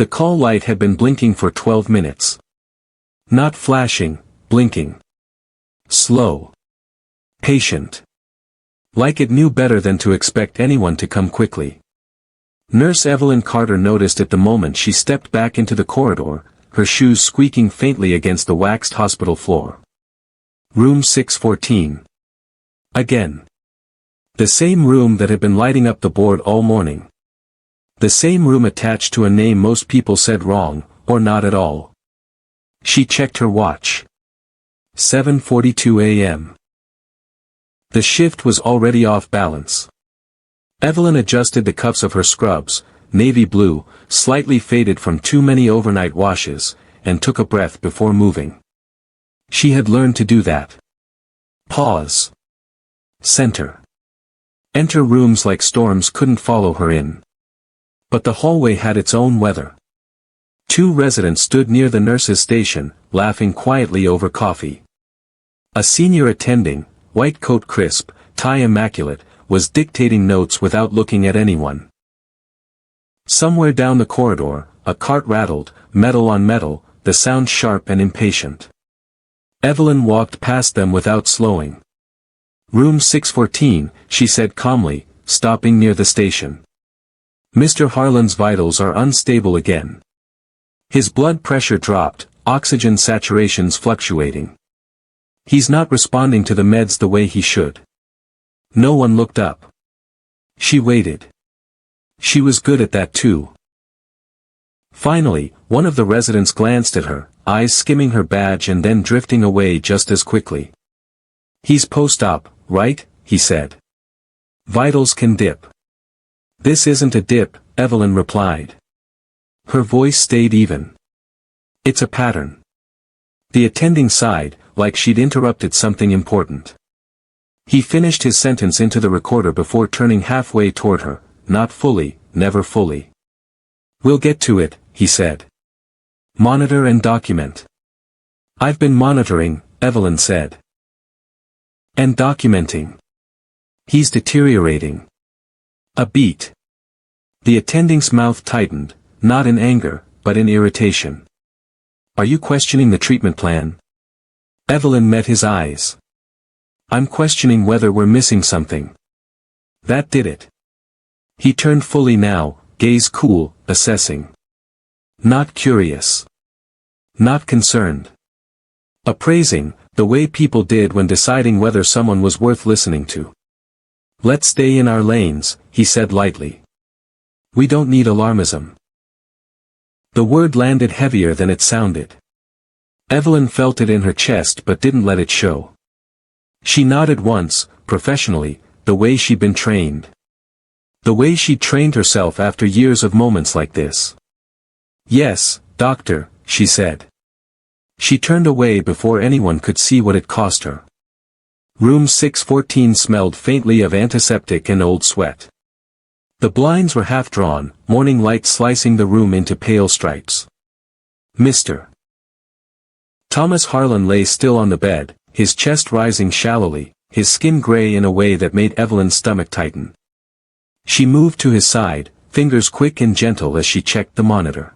The call light had been blinking for 12 minutes. Not flashing, blinking. Slow. Patient. Like it knew better than to expect anyone to come quickly. Nurse Evelyn Carter noticed it the moment she stepped back into the corridor, her shoes squeaking faintly against the waxed hospital floor. Room 614. Again. The same room that had been lighting up the board all morning. The same room attached to a name most people said wrong, or not at all. She checked her watch. 7:42 a.m. The shift was already off balance. Evelyn adjusted the cuffs of her scrubs, navy blue, slightly faded from too many overnight washes, and took a breath before moving. She had learned to do that. Pause. Center. Enter rooms like storms couldn't follow her in. But the hallway had its own weather. Two residents stood near the nurse's station, laughing quietly over coffee. A senior attending, white coat crisp, tie immaculate, was dictating notes without looking at anyone. Somewhere down the corridor, a cart rattled, metal on metal, the sound sharp and impatient. Evelyn walked past them without slowing. Room 614, she said calmly, stopping near the station. Mr. Harlan's vitals are unstable again. His blood pressure dropped, oxygen saturations fluctuating. He's not responding to the meds the way he should. No one looked up. She waited. She was good at that too. Finally, one of the residents glanced at her, eyes skimming her badge and then drifting away just as quickly. He's post-op, right? He said. Vitals can dip. This isn't a dip, Evelyn replied. Her voice stayed even. It's a pattern. The attending sighed, like she'd interrupted something important. He finished his sentence into the recorder before turning halfway toward her, not fully, never fully. We'll get to it, he said. Monitor and document. I've been monitoring, Evelyn said. And documenting. He's deteriorating. A beat. The attending's mouth tightened, not in anger, but in irritation. Are you questioning the treatment plan? Evelyn met his eyes. I'm questioning whether we're missing something. That did it. He turned fully now, gaze cool, assessing. Not curious. Not concerned. Appraising, the way people did when deciding whether someone was worth listening to. Let's stay in our lanes, he said lightly. We don't need alarmism. The word landed heavier than it sounded. Evelyn felt it in her chest but didn't let it show. She nodded once, professionally, the way she'd been trained. The way she'd trained herself after years of moments like this. Yes, doctor, she said. She turned away before anyone could see what it cost her. Room 614 smelled faintly of antiseptic and old sweat. The blinds were half drawn, morning light slicing the room into pale stripes. Mr. Thomas Harlan lay still on the bed, his chest rising shallowly, his skin gray in a way that made Evelyn's stomach tighten. She moved to his side, fingers quick and gentle as she checked the monitor.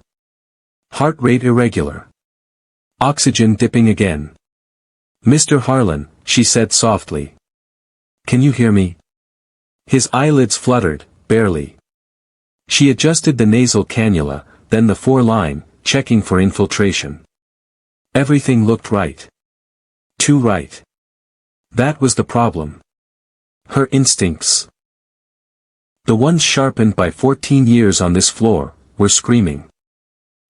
Heart rate irregular. Oxygen dipping again. Mr. Harlan, she said softly. Can you hear me? His eyelids fluttered, barely. She adjusted the nasal cannula, then the 4-line, checking for infiltration. Everything looked right. Too right. That was the problem. Her instincts. The ones sharpened by 14 years on this floor, were screaming.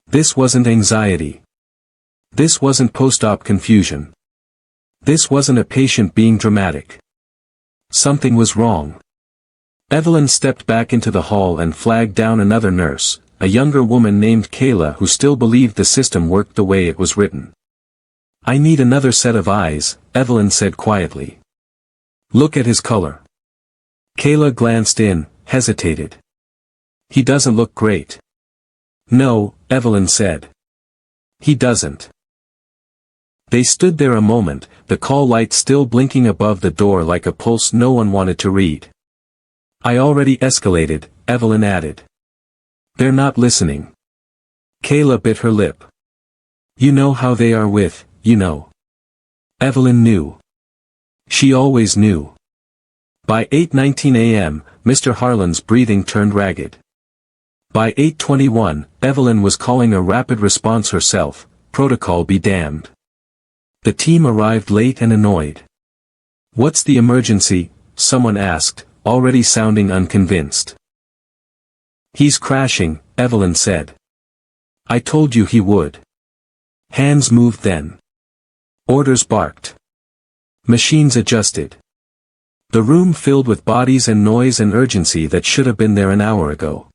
This wasn't anxiety. This wasn't post-op confusion. This wasn't a patient being dramatic. Something was wrong. Evelyn stepped back into the hall and flagged down another nurse, a younger woman named Kayla who still believed the system worked the way it was written. I need another set of eyes, Evelyn said quietly. Look at his color. Kayla glanced in, hesitated. He doesn't look great. No, Evelyn said. He doesn't. They stood there a moment, the call light still blinking above the door like a pulse no one wanted to read. I already escalated, Evelyn added. They're not listening. Kayla bit her lip. You know how they are with, you know. Evelyn knew. She always knew. By 8:19 a.m., Mr. Harlan's breathing turned ragged. By 8:21, Evelyn was calling a rapid response herself, protocol be damned. The team arrived late and annoyed. What's the emergency? Someone asked, already sounding unconvinced. He's crashing, Evelyn said. I told you he would. Hands moved then. Orders barked. Machines adjusted. The room filled with bodies and noise and urgency that should have been there an hour ago.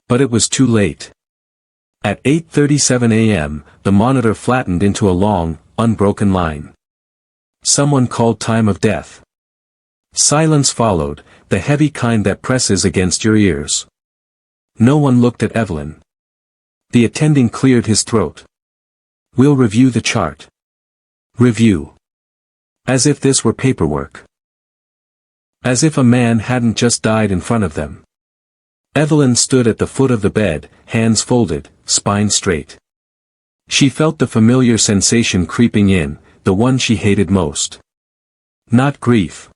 But it was too late. At 8:37 a.m., the monitor flattened into a long, unbroken line. Someone called time of death. Silence followed, the heavy kind that presses against your ears. No one looked at Evelyn. The attending cleared his throat. We'll review the chart. Review. As if this were paperwork. As if a man hadn't just died in front of them. Evelyn stood at the foot of the bed, hands folded, spine straight. She felt the familiar sensation creeping in, the one she hated most. Not grief.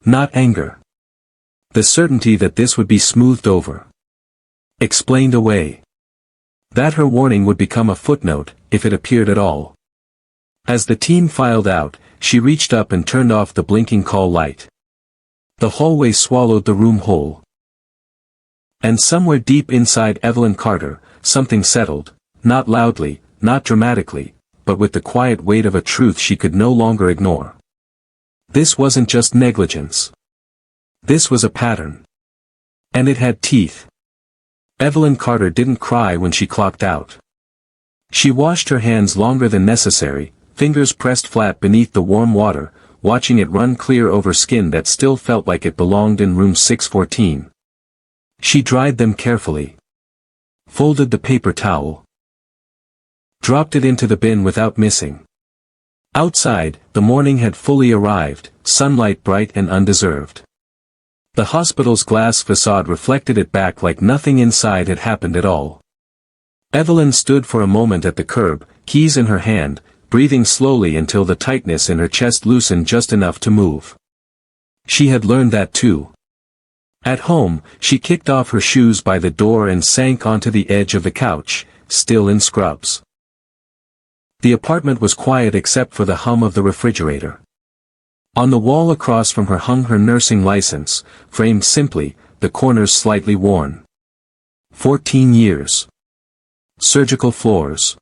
Not anger. The certainty that this would be smoothed over. Explained away. That her warning would become a footnote, if it appeared at all. As the team filed out, she reached up and turned off the blinking call light. The hallway swallowed the room whole. And somewhere deep inside Evelyn Carter, something settled, not loudly, not dramatically, but with the quiet weight of a truth she could no longer ignore. This wasn't just negligence. This was a pattern. And it had teeth. Evelyn Carter didn't cry when she clocked out. She washed her hands longer than necessary, fingers pressed flat beneath the warm water, watching it run clear over skin that still felt like it belonged in room 614. She dried them carefully. Folded the paper towel. Dropped it into the bin without missing. Outside, the morning had fully arrived, sunlight bright and undeserved. The hospital's glass facade reflected it back like nothing inside had happened at all. Evelyn stood for a moment at the curb, keys in her hand, breathing slowly until the tightness in her chest loosened just enough to move. She had learned that too. At home, she kicked off her shoes by the door and sank onto the edge of the couch, still in scrubs. The apartment was quiet except for the hum of the refrigerator. On the wall across from her hung her nursing license, framed simply, the corners slightly worn. 14 years. Surgical floors.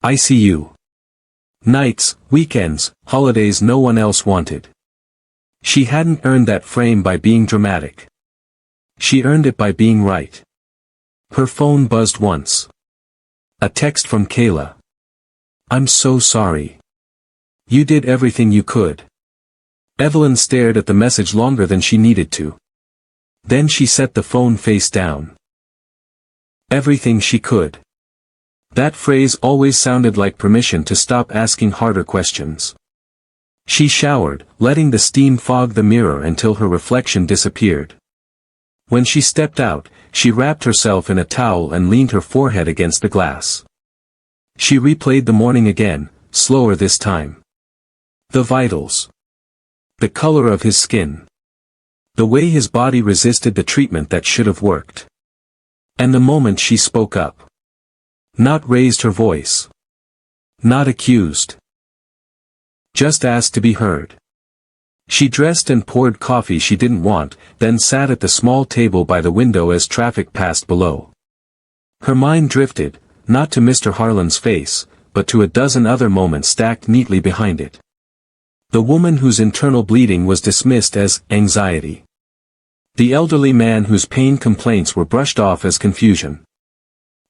ICU. Nights, weekends, holidays no one else wanted. She hadn't earned that frame by being dramatic. She earned it by being right. Her phone buzzed once. A text from Kayla. I'm so sorry. You did everything you could. Evelyn stared at the message longer than she needed to. Then she set the phone face down. Everything she could. That phrase always sounded like permission to stop asking harder questions. She showered, letting the steam fog the mirror until her reflection disappeared. When she stepped out, she wrapped herself in a towel and leaned her forehead against the glass. She replayed the morning again, slower this time. The vitals. The color of his skin. The way his body resisted the treatment that should have worked. And the moment she spoke up. Not raised her voice. Not accused. Just asked to be heard. She dressed and poured coffee she didn't want, then sat at the small table by the window as traffic passed below. Her mind drifted, not to Mr. Harlan's face, but to a dozen other moments stacked neatly behind it. The woman whose internal bleeding was dismissed as anxiety. The elderly man whose pain complaints were brushed off as confusion.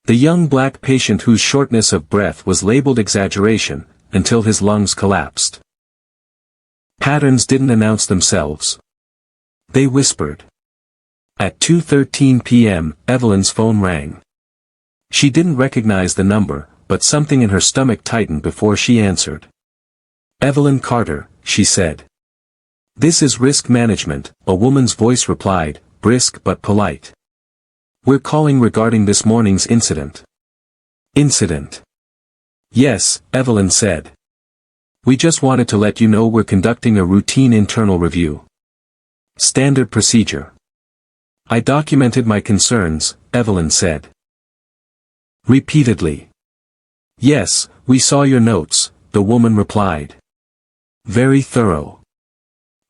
The young black patient whose shortness of breath was labeled exaggeration, until his lungs collapsed. Patterns didn't announce themselves. They whispered. At 2:13 p.m., Evelyn's phone rang. She didn't recognize the number, but something in her stomach tightened before she answered. Evelyn Carter, she said. This is risk management, a woman's voice replied, brisk but polite. We're calling regarding this morning's incident. Incident. Yes, Evelyn said. We just wanted to let you know we're conducting a routine internal review. Standard procedure. I documented my concerns, Evelyn said. Repeatedly. Yes, we saw your notes, the woman replied. Very thorough.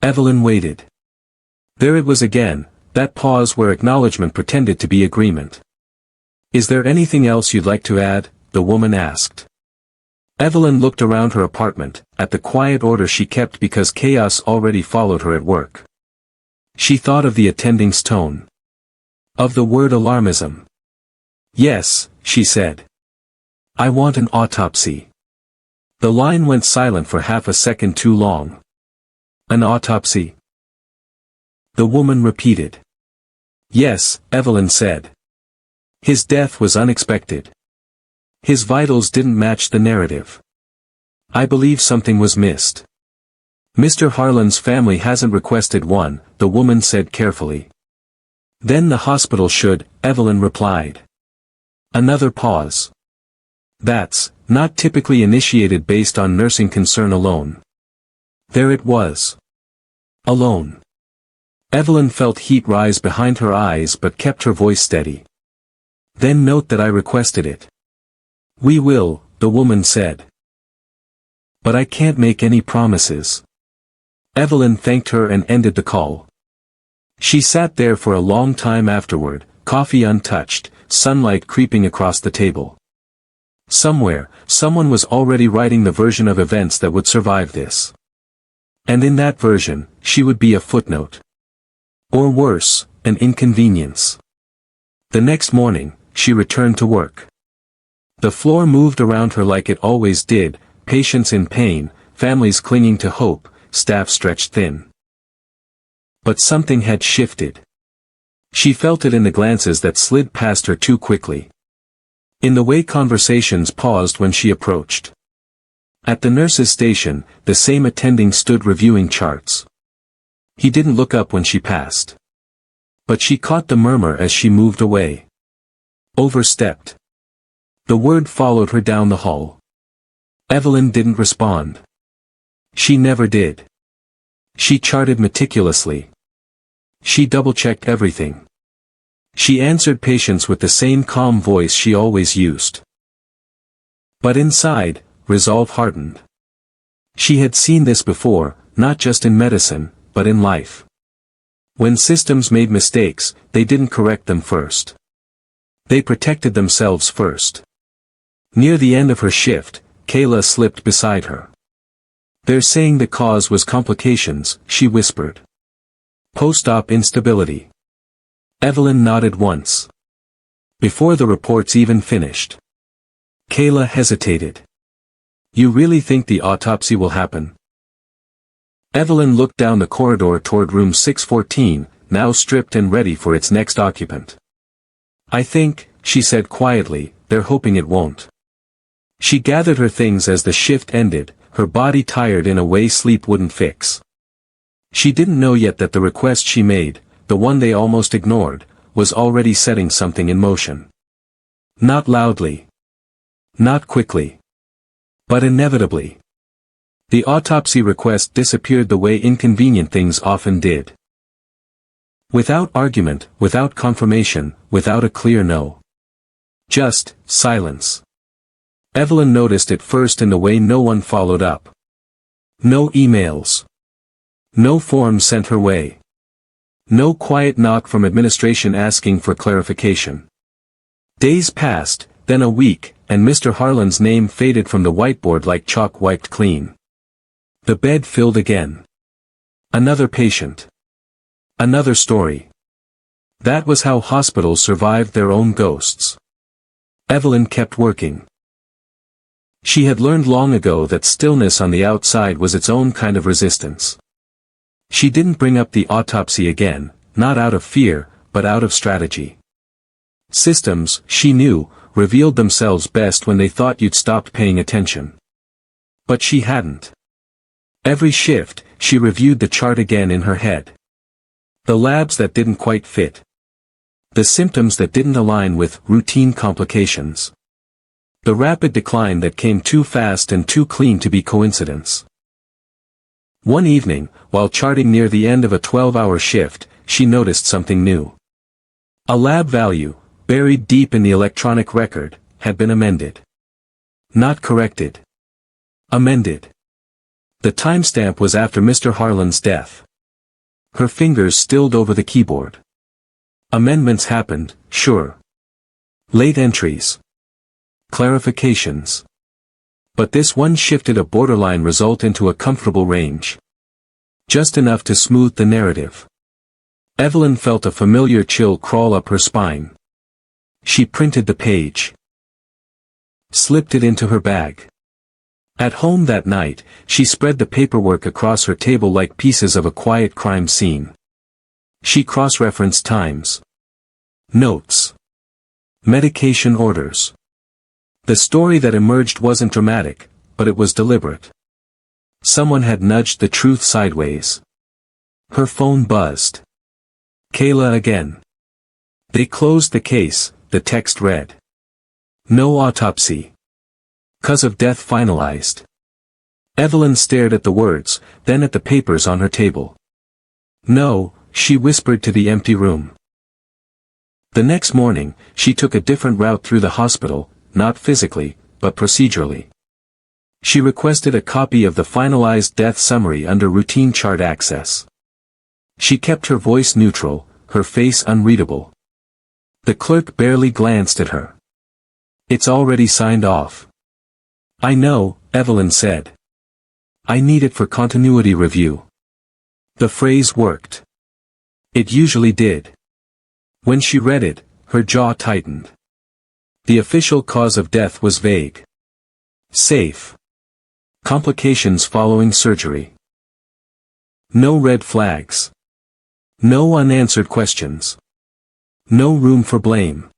Evelyn waited. There it was again, that pause where acknowledgement pretended to be agreement. Is there anything else you'd like to add? The woman asked. Evelyn looked around her apartment, at the quiet order she kept because chaos already followed her at work. She thought of the attending's tone. Of the word alarmism. Yes, she said. I want an autopsy. The line went silent for half a second too long. An autopsy? The woman repeated. Yes, Evelyn said. His death was unexpected. His vitals didn't match the narrative. I believe something was missed. Mr. Harlan's family hasn't requested one, the woman said carefully. Then the hospital should, Evelyn replied. Another pause. That's not typically initiated based on nursing concern alone. There it was. Alone. Evelyn felt heat rise behind her eyes but kept her voice steady. Then note that I requested it. We will, the woman said. But I can't make any promises. Evelyn thanked her and ended the call. She sat there for a long time afterward, coffee untouched, sunlight creeping across the table. Somewhere, someone was already writing the version of events that would survive this. And in that version, she would be a footnote. Or worse, an inconvenience. The next morning, she returned to work. The floor moved around her like it always did, patients in pain, families clinging to hope, staff stretched thin. But something had shifted. She felt it in the glances that slid past her too quickly. In the way conversations paused when she approached. At the nurse's station, the same attending stood reviewing charts. He didn't look up when she passed. But she caught the murmur as she moved away. Overstepped. The word followed her down the hall. Evelyn didn't respond. She never did. She charted meticulously. She double-checked everything. She answered patients with the same calm voice she always used. But inside, resolve hardened. She had seen this before, not just in medicine, but in life. When systems made mistakes, they didn't correct them first. They protected themselves first. Near the end of her shift, Kayla slipped beside her. They're saying the cause was complications, she whispered. Post-op instability. Evelyn nodded once. Before the reports even finished. Kayla hesitated. You really think the autopsy will happen? Evelyn looked down the corridor toward room 614, now stripped and ready for its next occupant. I think, she said quietly, they're hoping it won't. She gathered her things as the shift ended, her body tired in a way sleep wouldn't fix. She didn't know yet that the request she made, the one they almost ignored, was already setting something in motion. Not loudly. Not quickly. But inevitably. The autopsy request disappeared the way inconvenient things often did. Without argument, without confirmation, without a clear no. Just silence. Evelyn noticed it first in the way no one followed up. No emails. No forms sent her way. No quiet knock from administration asking for clarification. Days passed, then a week, and Mr. Harlan's name faded from the whiteboard like chalk wiped clean. The bed filled again. Another patient. Another story. That was how hospitals survived their own ghosts. Evelyn kept working. She had learned long ago that stillness on the outside was its own kind of resistance. She didn't bring up the autopsy again, not out of fear, but out of strategy. Systems, she knew, revealed themselves best when they thought you'd stopped paying attention. But she hadn't. Every shift, she reviewed the chart again in her head. The labs that didn't quite fit. The symptoms that didn't align with routine complications. The rapid decline that came too fast and too clean to be coincidence. One evening, while charting near the end of a 12-hour shift, she noticed something new. A lab value, buried deep in the electronic record, had been amended. Not corrected. Amended. The timestamp was after Mr. Harlan's death. Her fingers stilled over the keyboard. Amendments happened, sure. Late entries. Clarifications. But this one shifted a borderline result into a comfortable range. Just enough to smooth the narrative. Evelyn felt a familiar chill crawl up her spine. She printed the page. Slipped it into her bag. At home that night, she spread the paperwork across her table like pieces of a quiet crime scene. She cross-referenced times. Notes. Medication orders. The story that emerged wasn't dramatic, but it was deliberate. Someone had nudged the truth sideways. Her phone buzzed. Kayla again. They closed the case, the text read. No autopsy. Cause of death finalized. Evelyn stared at the words, then at the papers on her table. No, she whispered to the empty room. The next morning, she took a different route through the hospital, not physically, but procedurally. She requested a copy of the finalized death summary under routine chart access. She kept her voice neutral, her face unreadable. The clerk barely glanced at her. It's already signed off. I know, Evelyn said. I need it for continuity review. The phrase worked. It usually did. When she read it, her jaw tightened. The official cause of death was vague. Safe. Complications following surgery. No red flags. No unanswered questions. No room for blame.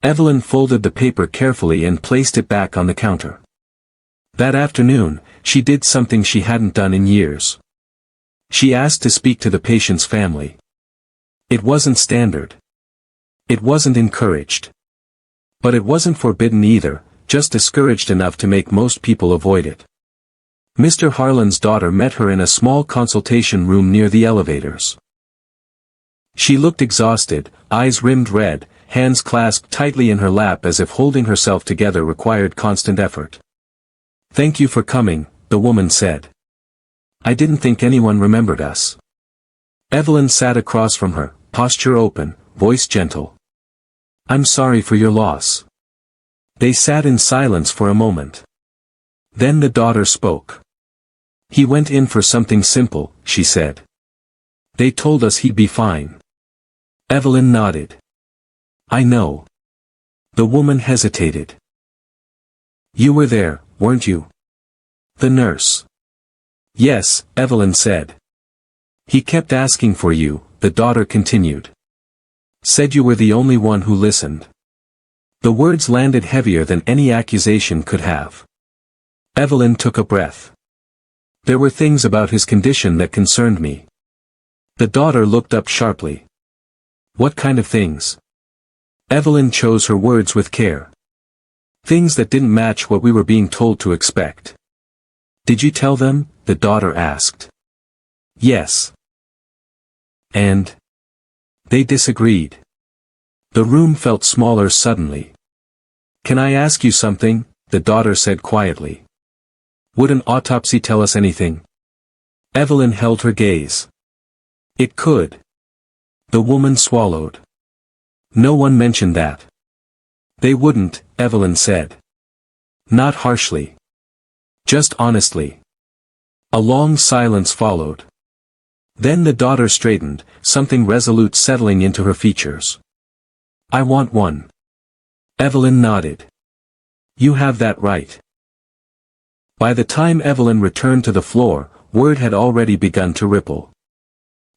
Evelyn folded the paper carefully and placed it back on the counter. That afternoon, she did something she hadn't done in years. She asked to speak to the patient's family. It wasn't standard. It wasn't encouraged. But it wasn't forbidden either, just discouraged enough to make most people avoid it. Mr. Harlan's daughter met her in a small consultation room near the elevators. She looked exhausted, eyes rimmed red, hands clasped tightly in her lap as if holding herself together required constant effort. Thank you for coming, the woman said. I didn't think anyone remembered us. Evelyn sat across from her, posture open, voice gentle. I'm sorry for your loss. They sat in silence for a moment. Then the daughter spoke. He went in for something simple, she said. They told us he'd be fine. Evelyn nodded. I know. The woman hesitated. You were there, weren't you? The nurse. Yes, Evelyn said. He kept asking for you, the daughter continued. Said you were the only one who listened. The words landed heavier than any accusation could have. Evelyn took a breath. There were things about his condition that concerned me. The daughter looked up sharply. What kind of things? Evelyn chose her words with care. Things that didn't match what we were being told to expect. Did you tell them? The daughter asked. Yes. And? They disagreed. The room felt smaller suddenly. Can I ask you something? The daughter said quietly. Would an autopsy tell us anything? Evelyn held her gaze. It could. The woman swallowed. No one mentioned that. They wouldn't, Evelyn said. Not harshly. Just honestly. A long silence followed. Then the daughter straightened, something resolute settling into her features. I want one. Evelyn nodded. You have that right. By the time Evelyn returned to the floor, word had already begun to ripple.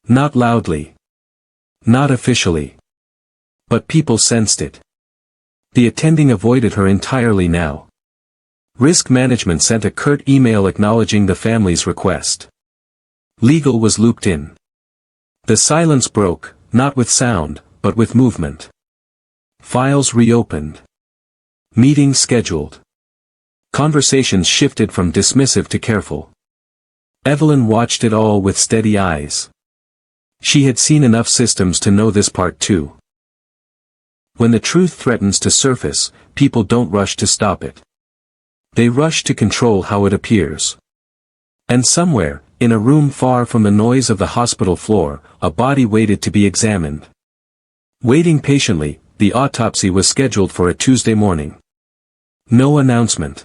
Not loudly. Not officially. But people sensed it. The attending avoided her entirely now. Risk management sent a curt email acknowledging the family's request. Legal was looped in. The silence broke, not with sound, but with movement. Files reopened. Meeting scheduled. Conversations shifted from dismissive to careful. Evelyn watched it all with steady eyes. She had seen enough systems to know this part too. When the truth threatens to surface, people don't rush to stop it. They rush to control how it appears. And somewhere, in a room far from the noise of the hospital floor, a body waited to be examined. Waiting patiently, the autopsy was scheduled for a Tuesday morning. No announcement.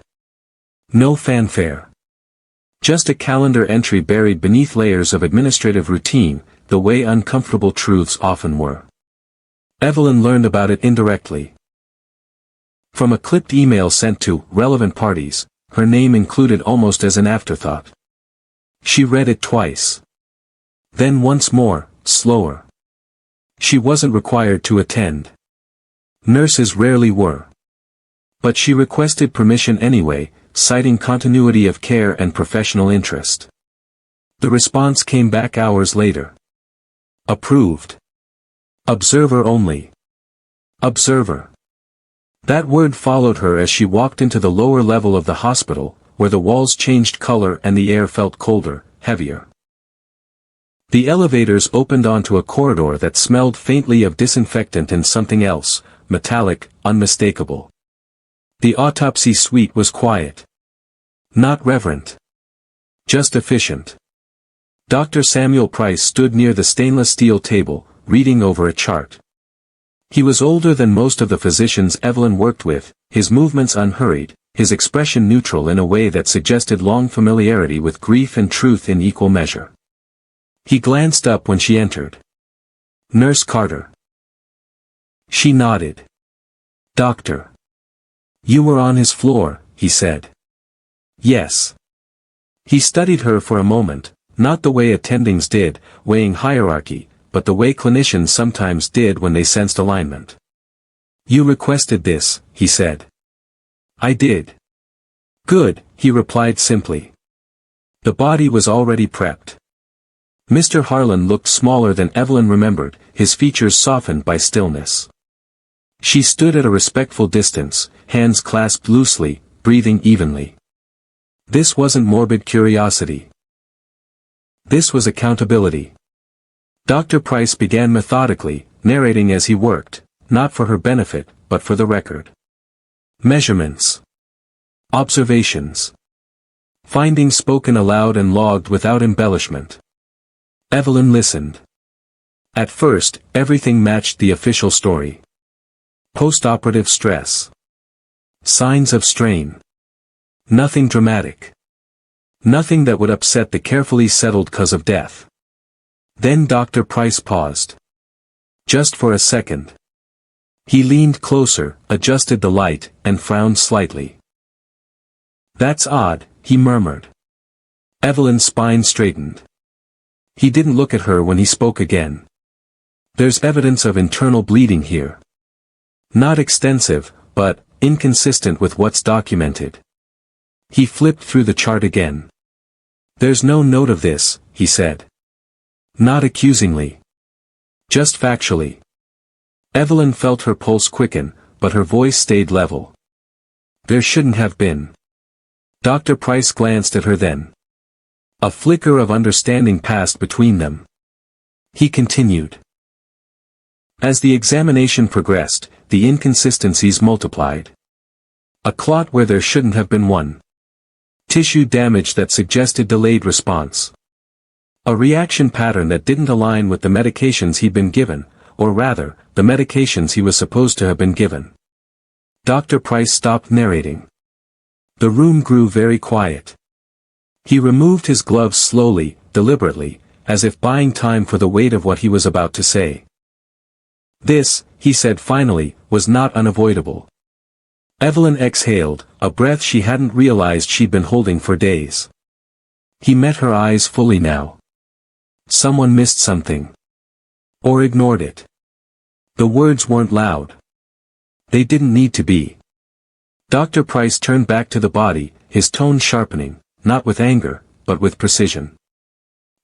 No fanfare. Just a calendar entry buried beneath layers of administrative routine, the way uncomfortable truths often were. Evelyn learned about it indirectly. From a clipped email sent to relevant parties, her name included almost as an afterthought. She read it twice. Then once more, slower. She wasn't required to attend. Nurses rarely were. But she requested permission anyway, citing continuity of care and professional interest. The response came back hours later. Approved. Observer only. Observer. That word followed her as she walked into the lower level of the hospital, where the walls changed color and the air felt colder, heavier. The elevators opened onto a corridor that smelled faintly of disinfectant and something else, metallic, unmistakable. The autopsy suite was quiet. Not reverent. Just efficient. Dr. Samuel Price stood near the stainless steel table, reading over a chart. He was older than most of the physicians Evelyn worked with, his movements unhurried, his expression neutral in a way that suggested long familiarity with grief and truth in equal measure. He glanced up when she entered. Nurse Carter. She nodded. Doctor. You were on his floor, he said. Yes. He studied her for a moment, not the way attendings did, weighing hierarchy, but the way clinicians sometimes did when they sensed alignment. You requested this, he said. I did. Good, he replied simply. The body was already prepped. Mr. Harlan looked smaller than Evelyn remembered, his features softened by stillness. She stood at a respectful distance, hands clasped loosely, breathing evenly. This wasn't morbid curiosity. This was accountability. Dr. Price began methodically, narrating as he worked, not for her benefit, but for the record. Measurements. Observations. Findings spoken aloud and logged without embellishment. Evelyn listened. At first, everything matched the official story. Post-operative stress. Signs of strain. Nothing dramatic. Nothing that would upset the carefully settled cause of death. Then Dr. Price paused. Just for a second. He leaned closer, adjusted the light, and frowned slightly. That's odd, he murmured. Evelyn's spine straightened. He didn't look at her when he spoke again. There's evidence of internal bleeding here. Not extensive, but inconsistent with what's documented. He flipped through the chart again. There's no note of this, he said. Not accusingly. Just factually. Evelyn felt her pulse quicken, but her voice stayed level. There shouldn't have been. Dr. Price glanced at her then. A flicker of understanding passed between them. He continued. As the examination progressed, the inconsistencies multiplied. A clot where there shouldn't have been one. Tissue damage that suggested delayed response. A reaction pattern that didn't align with the medications he'd been given, or rather, the medications he was supposed to have been given. Dr. Price stopped narrating. The room grew very quiet. He removed his gloves slowly, deliberately, as if buying time for the weight of what he was about to say. This, he said finally, was not unavoidable. Evelyn exhaled, a breath she hadn't realized she'd been holding for days. He met her eyes fully now. Someone missed something. Or ignored it. The words weren't loud. They didn't need to be. Dr. Price turned back to the body, his tone sharpening, not with anger, but with precision.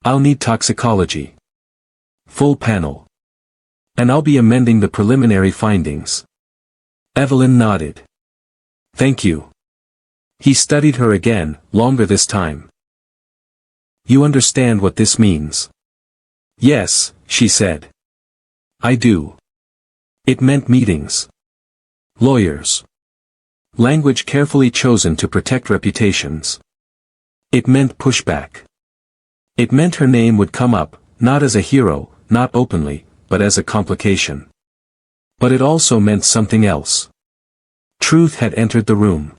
I'll need toxicology. Full panel. And I'll be amending the preliminary findings. Evelyn nodded. Thank you. He studied her again, longer this time. You understand what this means? Yes, she said. I do. It meant meetings. Lawyers. Language carefully chosen to protect reputations. It meant pushback. It meant her name would come up, not as a hero, not openly, but as a complication. But it also meant something else. Truth had entered the room.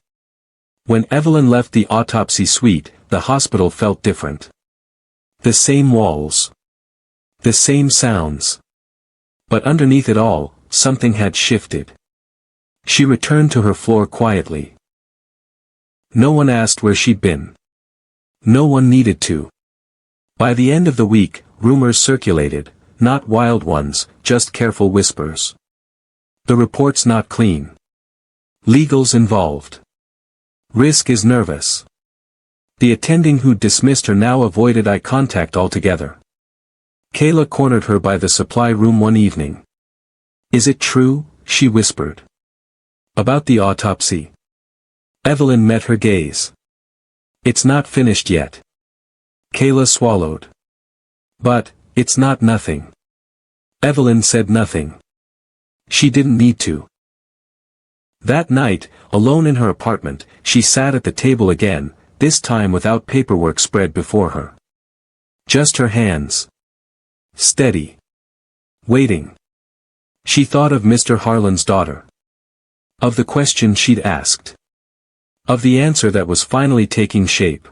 When Evelyn left the autopsy suite, the hospital felt different. The same walls. The same sounds. But underneath it all, something had shifted. She returned to her floor quietly. No one asked where she'd been. No one needed to. By the end of the week, rumors circulated, not wild ones, just careful whispers. The report's not clean. Legal's involved. Risk is nervous. The attending who'd dismissed her now avoided eye contact altogether. Kayla cornered her by the supply room one evening. Is it true? She whispered. About the autopsy. Evelyn met her gaze. It's not finished yet. Kayla swallowed. But, it's not nothing. Evelyn said nothing. She didn't need to. That night, alone in her apartment, she sat at the table again, this time without paperwork spread before her. Just her hands. Steady. Waiting. She thought of Mr. Harlan's daughter. Of the question she'd asked. Of the answer that was finally taking shape.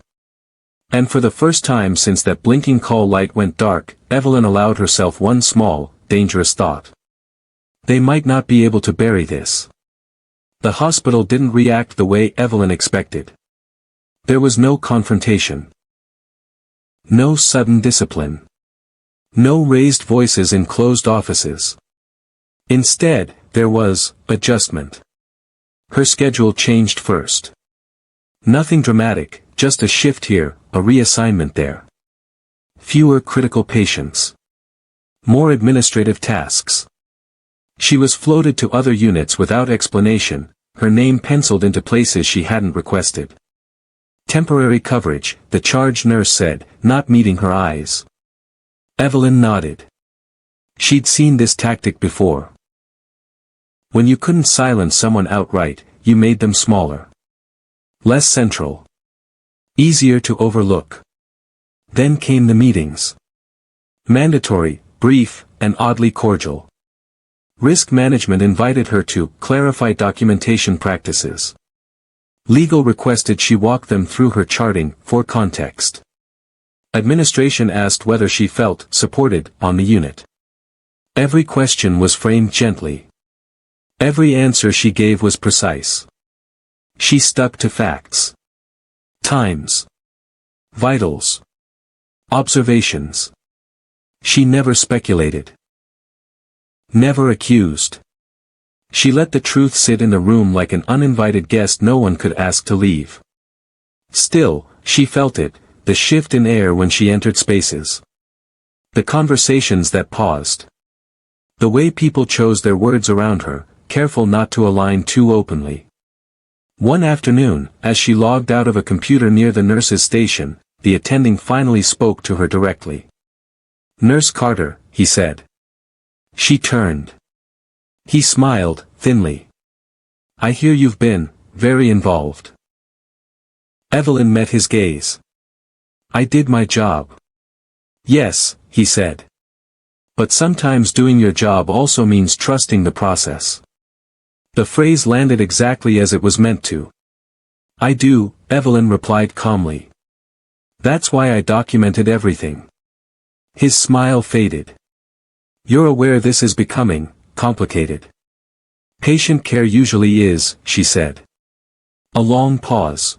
And for the first time since that blinking call light went dark, Evelyn allowed herself one small, dangerous thought. They might not be able to bury this. The hospital didn't react the way Evelyn expected. There was no confrontation. No sudden discipline. No raised voices in closed offices. Instead, there was adjustment. Her schedule changed first. Nothing dramatic, just a shift here, a reassignment there. Fewer critical patients. More administrative tasks. She was floated to other units without explanation, her name penciled into places she hadn't requested. Temporary coverage, the charge nurse said, not meeting her eyes. Evelyn nodded. She'd seen this tactic before. When you couldn't silence someone outright, you made them smaller. Less central. Easier to overlook. Then came the meetings. Mandatory, brief, and oddly cordial. Risk management invited her to clarify documentation practices. Legal requested she walk them through her charting for context. Administration asked whether she felt supported on the unit. Every question was framed gently. Every answer she gave was precise. She stuck to facts. Times. Vitals. Observations. She never speculated. Never accused. She let the truth sit in the room like an uninvited guest no one could ask to leave. Still, she felt it, the shift in air when she entered spaces. The conversations that paused. The way people chose their words around her, careful not to align too openly. One afternoon, as she logged out of a computer near the nurse's station, the attending finally spoke to her directly. "Nurse Carter," he said. She turned. He smiled, thinly. "I hear you've been very involved." Evelyn met his gaze. "I did my job." "Yes," he said. "But sometimes doing your job also means trusting the process." The phrase landed exactly as it was meant to. "I do," Evelyn replied calmly. "That's why I documented everything." His smile faded. "You're aware this is becoming complicated." "Patient care usually is," she said. A long pause.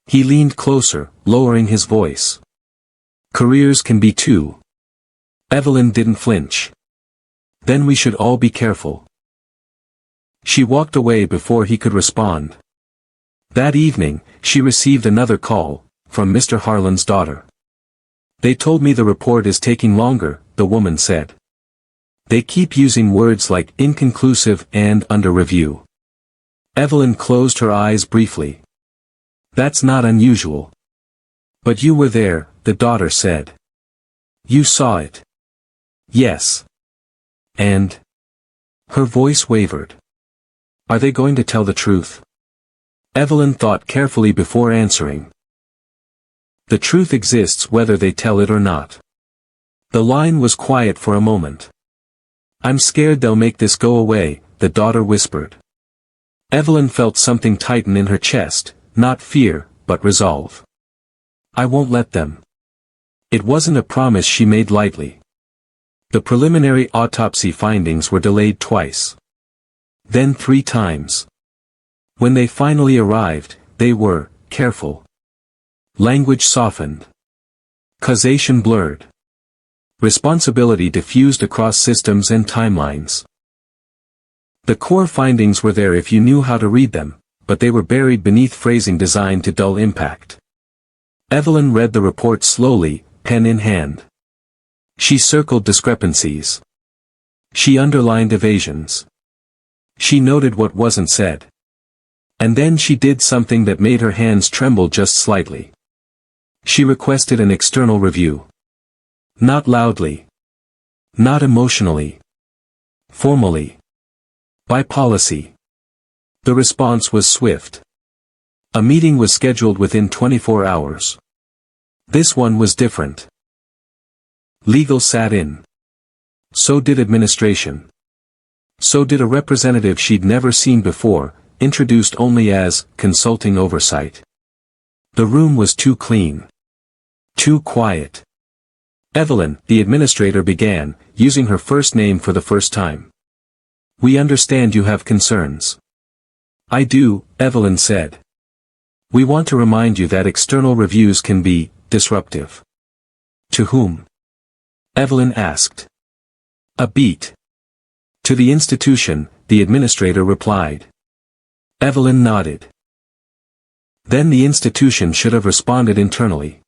He leaned closer, lowering his voice. "Careers can be too." Evelyn didn't flinch. "Then we should all be careful." She walked away before he could respond. That evening, she received another call, from Mr. Harlan's daughter. "They told me the report is taking longer," the woman said. "They keep using words like inconclusive and under review." Evelyn closed her eyes briefly. That's not unusual. But you were there, the daughter said. You saw it. Yes. And? Her voice wavered. Are they going to tell the truth? Evelyn thought carefully before answering. The truth exists whether they tell it or not. The line was quiet for a moment. I'm scared they'll make this go away, the daughter whispered. Evelyn felt something tighten in her chest, not fear, but resolve. I won't let them. It wasn't a promise she made lightly. The preliminary autopsy findings were delayed twice. Then 3 times. When they finally arrived, they were careful. Language softened. Causation blurred. Responsibility diffused across systems and timelines. The core findings were there if you knew how to read them, but they were buried beneath phrasing designed to dull impact. Evelyn read the report slowly, pen in hand. She circled discrepancies. She underlined evasions. She noted what wasn't said. And then she did something that made her hands tremble just slightly. She requested an external review. Not loudly. Not emotionally. Formally. By policy. The response was swift. A meeting was scheduled within 24 hours. This one was different. Legal sat in. So did administration. So did a representative she'd never seen before, introduced only as consulting oversight. The room was too clean. Too quiet. Evelyn, the administrator began, using her first name for the first time. We understand you have concerns. I do, Evelyn said. We want to remind you that external reviews can be disruptive. To whom? Evelyn asked. A beat. To the institution, the administrator replied. Evelyn nodded. Then the institution should have responded internally.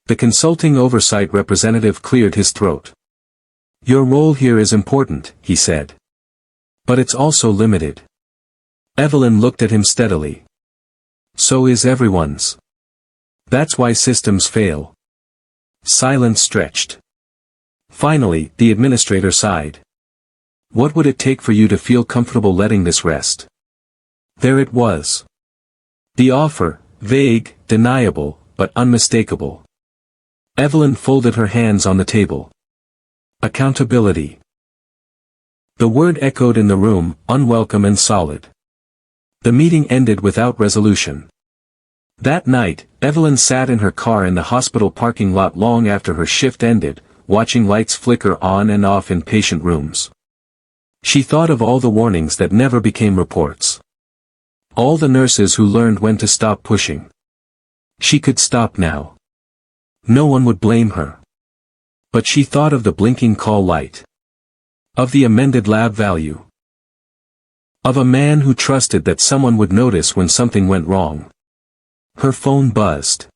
The consulting oversight representative cleared his throat. Your role here is important, he said. But it's also limited. Evelyn looked at him steadily. So is everyone's. That's why systems fail. Silence stretched. Finally, the administrator sighed. What would it take for you to feel comfortable letting this rest? There it was. The offer, vague, deniable, but unmistakable. Evelyn folded her hands on the table. Accountability. The word echoed in the room, unwelcome and solid. The meeting ended without resolution. That night, Evelyn sat in her car in the hospital parking lot long after her shift ended, watching lights flicker on and off in patient rooms. She thought of all the warnings that never became reports. All the nurses who learned when to stop pushing. She could stop now. No one would blame her. But she thought of the blinking call light. Of the amended lab value. Of a man who trusted that someone would notice when something went wrong. Her phone buzzed.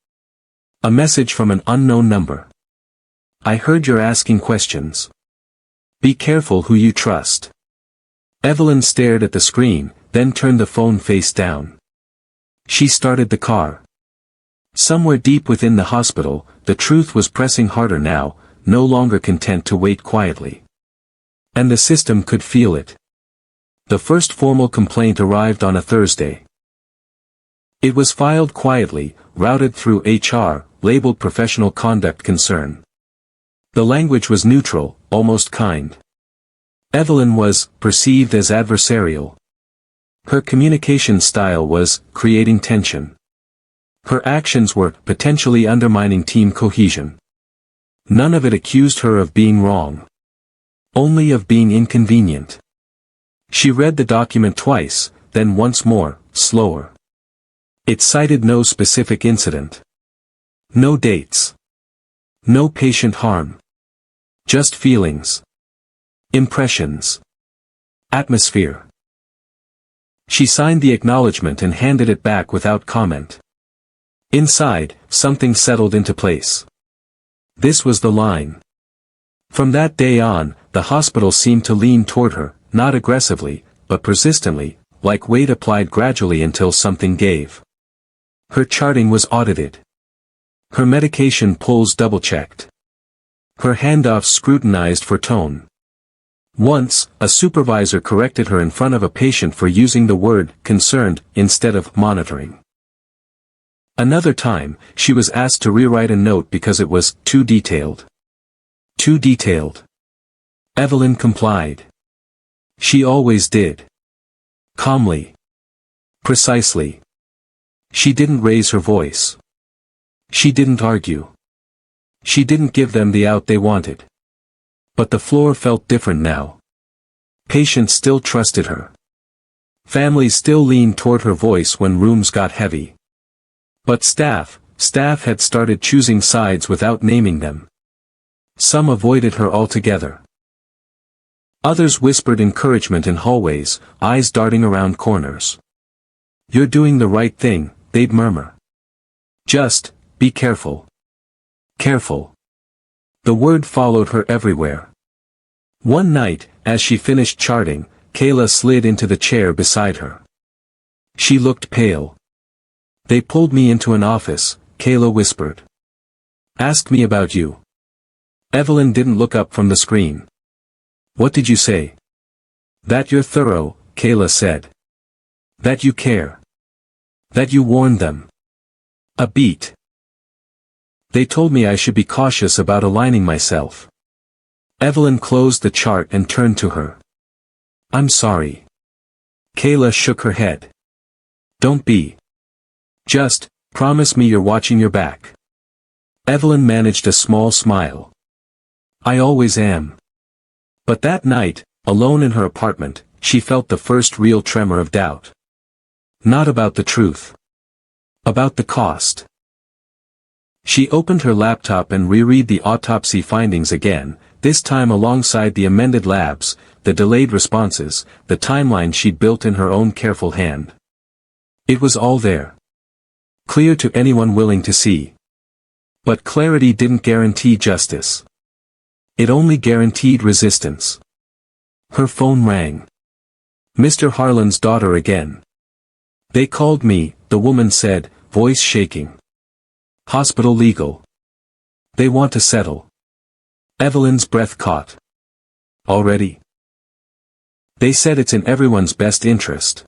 A message from an unknown number. I heard you're asking questions. Be careful who you trust. Evelyn stared at the screen, then turned the phone face down. She started the car. Somewhere deep within the hospital, the truth was pressing harder now, no longer content to wait quietly. And the system could feel it. The first formal complaint arrived on a Thursday. It was filed quietly, routed through HR, labeled professional conduct concern. The language was neutral, almost kind. Evelyn was perceived as adversarial. Her communication style was creating tension. Her actions were potentially undermining team cohesion. None of it accused her of being wrong. Only of being inconvenient. She read the document twice, then once more, slower. It cited no specific incident. No dates. No patient harm. Just feelings. Impressions. Atmosphere. She signed the acknowledgement and handed it back without comment. Inside, something settled into place. This was the line. From that day on, the hospital seemed to lean toward her, not aggressively, but persistently, like weight applied gradually until something gave. Her charting was audited. Her medication pulls double-checked. Her handoffs scrutinized for tone. Once, a supervisor corrected her in front of a patient for using the word concerned instead of monitoring. Another time, she was asked to rewrite a note because it was too detailed. Too detailed. Evelyn complied. She always did. Calmly. Precisely. She didn't raise her voice. She didn't argue. She didn't give them the out they wanted. But the floor felt different now. Patients still trusted her. Families still leaned toward her voice when rooms got heavy. But staff had started choosing sides without naming them. Some avoided her altogether. Others whispered encouragement in hallways, eyes darting around corners. "You're doing the right thing," they'd murmur. "Just, be careful. Careful." The word followed her everywhere. One night, as she finished charting, Kayla slid into the chair beside her. She looked pale. "They pulled me into an office," Kayla whispered. "Asked me about you." Evelyn didn't look up from the screen. "What did you say?" "That you're thorough," Kayla said. "That you care. That you warned them." A beat. "They told me I should be cautious about aligning myself." Evelyn closed the chart and turned to her. "I'm sorry." Kayla shook her head. "Don't be. Just, promise me you're watching your back." Evelyn managed a small smile. "I always am." But that night, alone in her apartment, she felt the first real tremor of doubt. Not about the truth. About the cost. She opened her laptop and reread the autopsy findings again, this time alongside the amended labs, the delayed responses, the timeline she'd built in her own careful hand. It was all there. Clear to anyone willing to see. But clarity didn't guarantee justice. It only guaranteed resistance. Her phone rang. "Mr. Harlan's daughter again." "They called me," the woman said, voice shaking. "Hospital legal. They want to settle." Evelyn's breath caught. "Already?" "They said it's in everyone's best interest."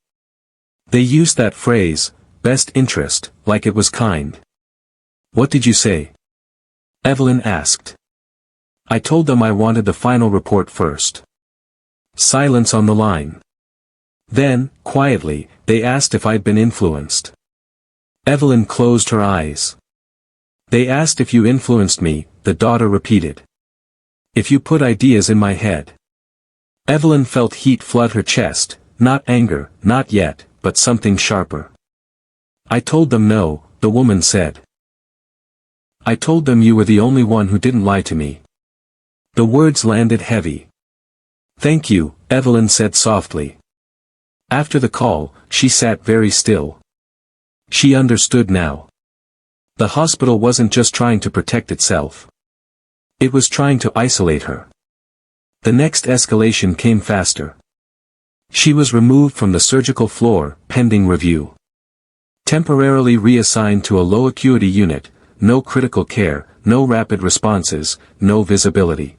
They used that phrase, best interest, like it was kind. "What did you say?" Evelyn asked. "I told them I wanted the final report first." Silence on the line. Then, quietly, they asked if I'd been influenced. Evelyn closed her eyes. "They asked if you influenced me," the daughter repeated. "If you put ideas in my head." Evelyn felt heat flood her chest, not anger, not yet, but something sharper. "I told them no," the woman said. "I told them you were the only one who didn't lie to me." The words landed heavy. "Thank you," Evelyn said softly. After the call, she sat very still. She understood now. The hospital wasn't just trying to protect itself. It was trying to isolate her. The next escalation came faster. She was removed from the surgical floor, pending review. Temporarily reassigned to a low-acuity unit, no critical care, no rapid responses, no visibility.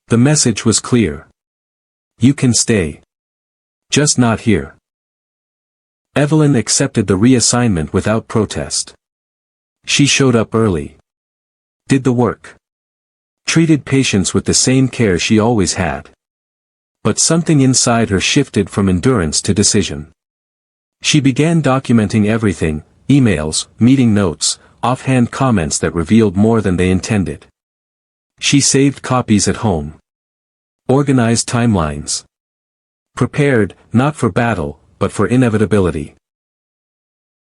The message was clear. You can stay. Just not here. Evelyn accepted the reassignment without protest. She showed up early. Did the work. Treated patients with the same care she always had. But something inside her shifted from endurance to decision. She began documenting everything, emails, meeting notes, offhand comments that revealed more than they intended. She saved copies at home. Organized timelines. Prepared, not for battle, but for inevitability.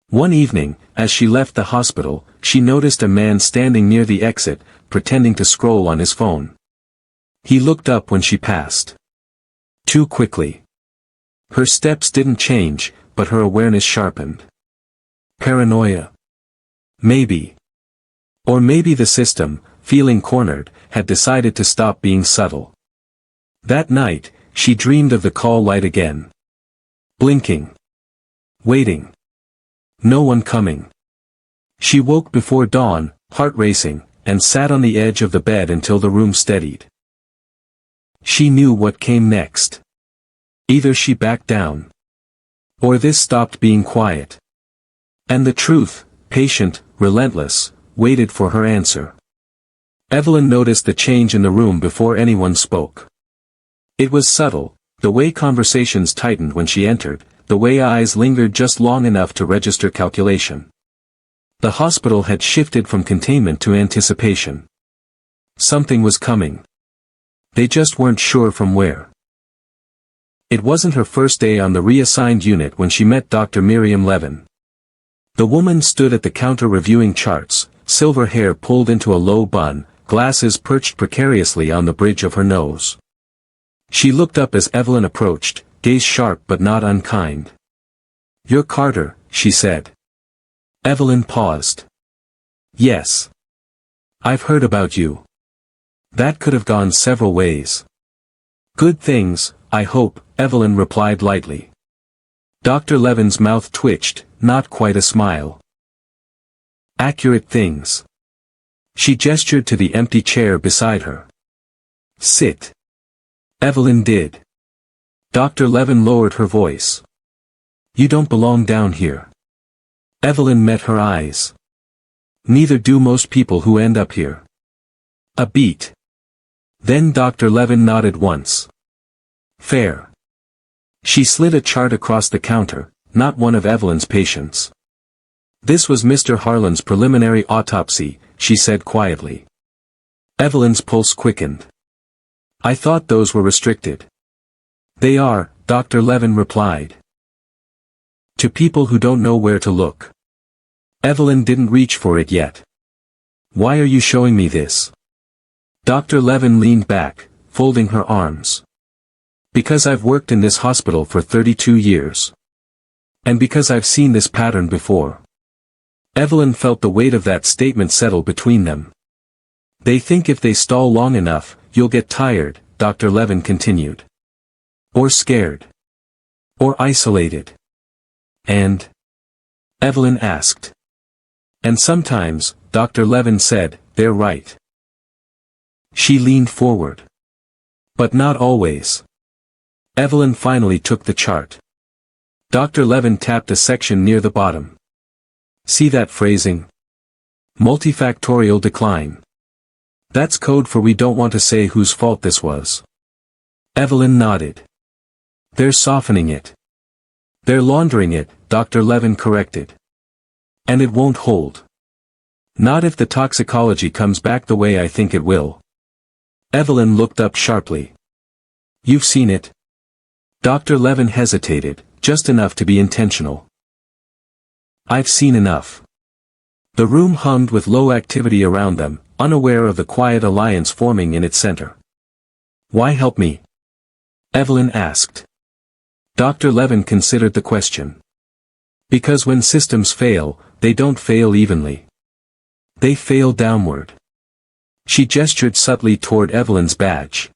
One evening, as she left the hospital, she noticed a man standing near the exit, pretending to scroll on his phone. He looked up when she passed. Too quickly. Her steps didn't change, but her awareness sharpened. Paranoia. Maybe. Or maybe the system, feeling cornered, had decided to stop being subtle. That night, she dreamed of the call light again. Blinking. Waiting. No one coming. She woke before dawn, heart racing, and sat on the edge of the bed until the room steadied. She knew what came next. Either she backed down, or this stopped being quiet. And the truth, patient, relentless, waited for her answer. Evelyn noticed the change in the room before anyone spoke. It was subtle, the way conversations tightened when she entered, the way eyes lingered just long enough to register calculation. The hospital had shifted from containment to anticipation. Something was coming. They just weren't sure from where. It wasn't her first day on the reassigned unit when she met Dr. Miriam Levin. The woman stood at the counter reviewing charts, silver hair pulled into a low bun, glasses perched precariously on the bridge of her nose. She looked up as Evelyn approached, gaze sharp but not unkind. "You're Carter," she said. Evelyn paused. "Yes. I've heard about you." That could have gone several ways. "Good things, I hope," Evelyn replied lightly. Dr. Levin's mouth twitched, not quite a smile. "Accurate things." She gestured to the empty chair beside her. "Sit." Evelyn did. Dr. Levin lowered her voice. "You don't belong down here." Evelyn met her eyes. "Neither do most people who end up here." A beat. Then Dr. Levin nodded once. "Fair." She slid a chart across the counter, not one of Evelyn's patients. "This was Mr. Harlan's preliminary autopsy," she said quietly. Evelyn's pulse quickened. "I thought those were restricted." "They are," Dr. Levin replied. "To people who don't know where to look." Evelyn didn't reach for it yet. "Why are you showing me this?" Dr. Levin leaned back, folding her arms. "Because I've worked in this hospital for 32 years. And because I've seen this pattern before." Evelyn felt the weight of that statement settle between them. "They think if they stall long enough, you'll get tired," Dr. Levin continued. "Or scared. Or isolated." "And?" Evelyn asked. "And sometimes," Dr. Levin said, "they're right." She leaned forward. "But not always." Evelyn finally took the chart. Dr. Levin tapped a section near the bottom. "See that phrasing? Multifactorial decline. That's code for we don't want to say whose fault this was." Evelyn nodded. "They're softening it. They're laundering it," Dr. Levin corrected. "And it won't hold. Not if the toxicology comes back the way I think it will." Evelyn looked up sharply. "You've seen it?" Dr. Levin hesitated, just enough to be intentional. "I've seen enough." The room hummed with low activity around them, unaware of the quiet alliance forming in its center. "Why help me?" Evelyn asked. Dr. Levin considered the question. "Because when systems fail, they don't fail evenly. They fail downward." She gestured subtly toward Evelyn's badge.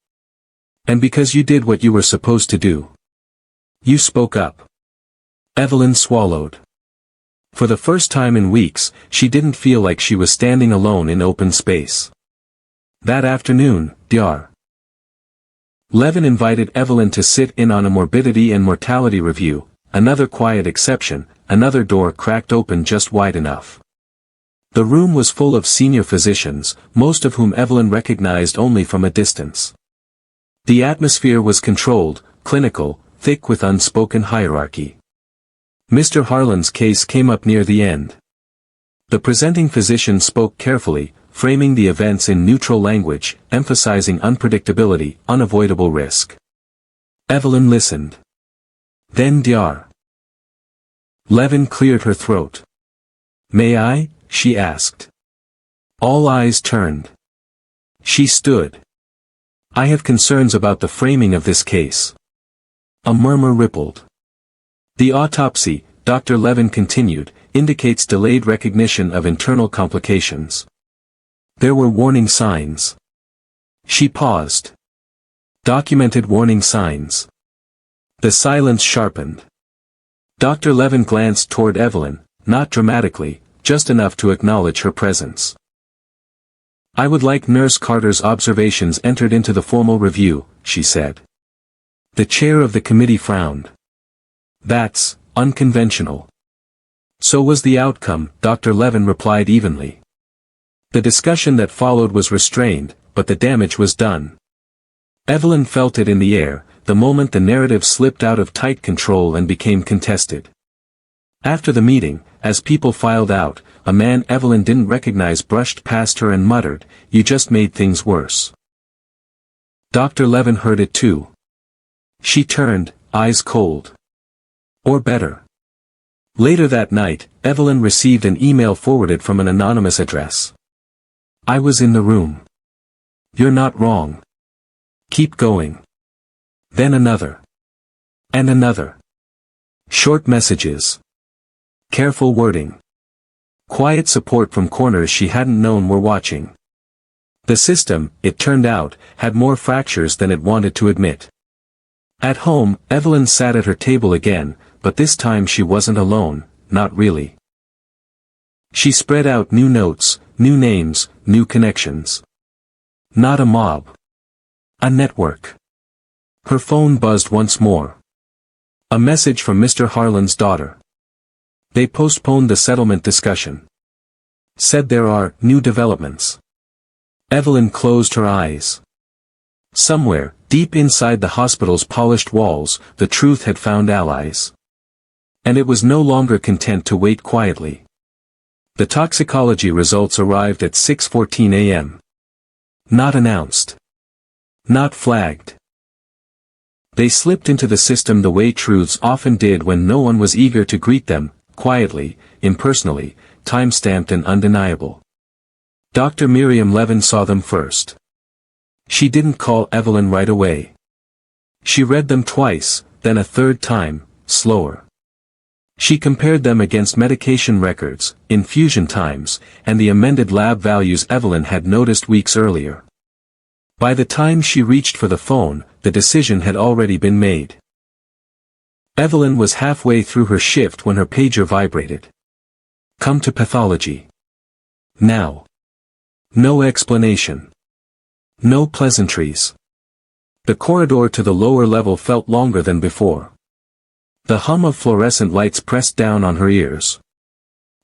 "And because you did what you were supposed to do. You spoke up." Evelyn swallowed. For the first time in weeks, she didn't feel like she was standing alone in open space. That afternoon, Dr. Levin invited Evelyn to sit in on a morbidity and mortality review, another quiet exception, another door cracked open just wide enough. The room was full of senior physicians, most of whom Evelyn recognized only from a distance. The atmosphere was controlled, clinical, thick with unspoken hierarchy. Mr. Harlan's case came up near the end. The presenting physician spoke carefully, framing the events in neutral language, emphasizing unpredictability, unavoidable risk. Evelyn listened. Then Dr. Levin cleared her throat. "May I?" she asked. All eyes turned. She stood. "I have concerns about the framing of this case." A murmur rippled. "The autopsy," Dr. Levin continued, "indicates delayed recognition of internal complications. There were warning signs." She paused. "Documented warning signs." The silence sharpened. Dr. Levin glanced toward Evelyn, not dramatically, just enough to acknowledge her presence. "I would like Nurse Carter's observations entered into the formal review," she said. The chair of the committee frowned. "That's unconventional." "So was the outcome," Dr. Levin replied evenly. The discussion that followed was restrained, but the damage was done. Evelyn felt it in the air, the moment the narrative slipped out of tight control and became contested. After the meeting, as people filed out, a man Evelyn didn't recognize brushed past her and muttered, "You just made things worse." Dr. Levin heard it too. She turned, eyes cold. Or better. Later that night, Evelyn received an email forwarded from an anonymous address. "I was in the room. You're not wrong. Keep going." Then another. And another. Short messages. Careful wording. Quiet support from corners she hadn't known were watching. The system, it turned out, had more fractures than it wanted to admit. At home, Evelyn sat at her table again, but this time she wasn't alone, not really. She spread out new notes, new names, new connections. Not a mob. A network. Her phone buzzed once more. A message from Mr. Harlan's daughter. They postponed the settlement discussion. Said there are new developments. Evelyn closed her eyes. Somewhere, deep inside the hospital's polished walls, the truth had found allies. And it was no longer content to wait quietly. The toxicology results arrived at 6:14 a.m. Not announced. Not flagged. They slipped into the system the way truths often did when no one was eager to greet them, quietly, impersonally, time-stamped and undeniable. Dr. Miriam Levin saw them first. She didn't call Evelyn right away. She read them twice, then a third time, slower. She compared them against medication records, infusion times, and the amended lab values Evelyn had noticed weeks earlier. By the time she reached for the phone, the decision had already been made. Evelyn was halfway through her shift when her pager vibrated. "Come to pathology. Now." No explanation. No pleasantries. The corridor to the lower level felt longer than before. The hum of fluorescent lights pressed down on her ears.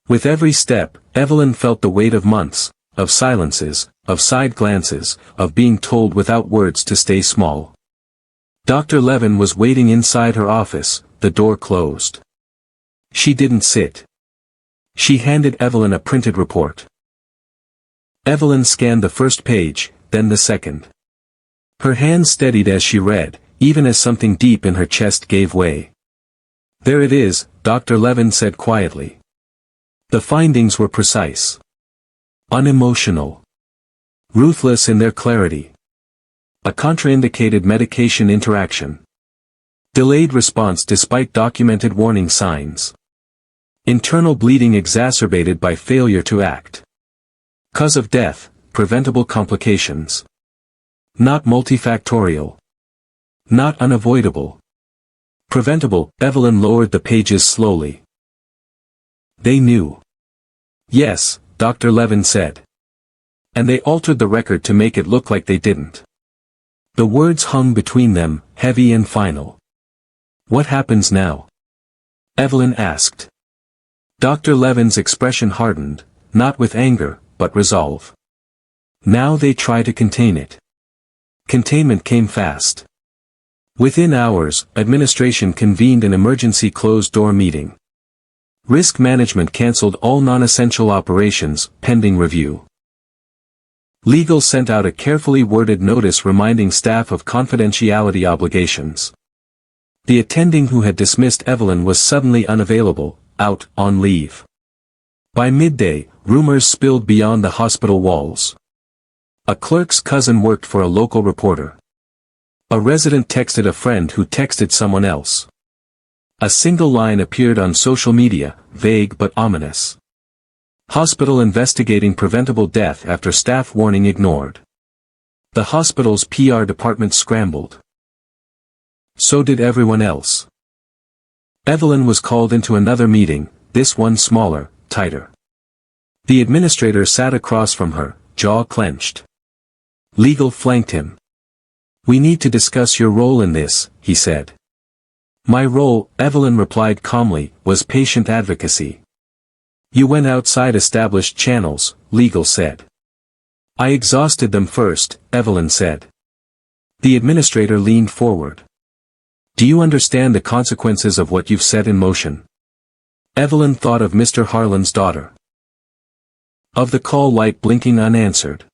With every step, Evelyn felt the weight of months, of silences, of side glances, of being told without words to stay small. Dr. Levin was waiting inside her office, the door closed. She didn't sit. She handed Evelyn a printed report. Evelyn scanned the first page, then the second. Her hand steadied as she read, even as something deep in her chest gave way. "There it is," Dr. Levin said quietly. The findings were precise. Unemotional. Ruthless in their clarity. A contraindicated medication interaction. Delayed response despite documented warning signs. Internal bleeding exacerbated by failure to act. Cause of death, preventable complications. Not multifactorial. Not unavoidable. Preventable. Evelyn lowered the pages slowly. They knew. Yes, Dr. Levin said. And they altered the record to make it look like they didn't. The words hung between them, heavy and final. "What happens now?" Evelyn asked. Dr. Levin's expression hardened, not with anger, but resolve. Now they try to contain it. Containment came fast. Within hours, administration convened an emergency closed-door meeting. Risk management canceled all non-essential operations, pending review. Legal sent out a carefully worded notice reminding staff of confidentiality obligations. The attending who had dismissed Evelyn was suddenly unavailable, out, on leave. By midday, rumors spilled beyond the hospital walls. A clerk's cousin worked for a local reporter. A resident texted a friend who texted someone else. A single line appeared on social media, vague but ominous. Hospital investigating preventable death after staff warning ignored. The hospital's PR department scrambled. So did everyone else. Evelyn was called into another meeting, this one smaller, tighter. The administrator sat across from her, jaw clenched. Legal flanked him. "We need to discuss your role in this," he said. "My role," Evelyn replied calmly, "was patient advocacy." "You went outside established channels," legal said. "I exhausted them first," Evelyn said. The administrator leaned forward. "Do you understand the consequences of what you've set in motion?" Evelyn thought of Mr. Harlan's daughter. Of the call light blinking unanswered.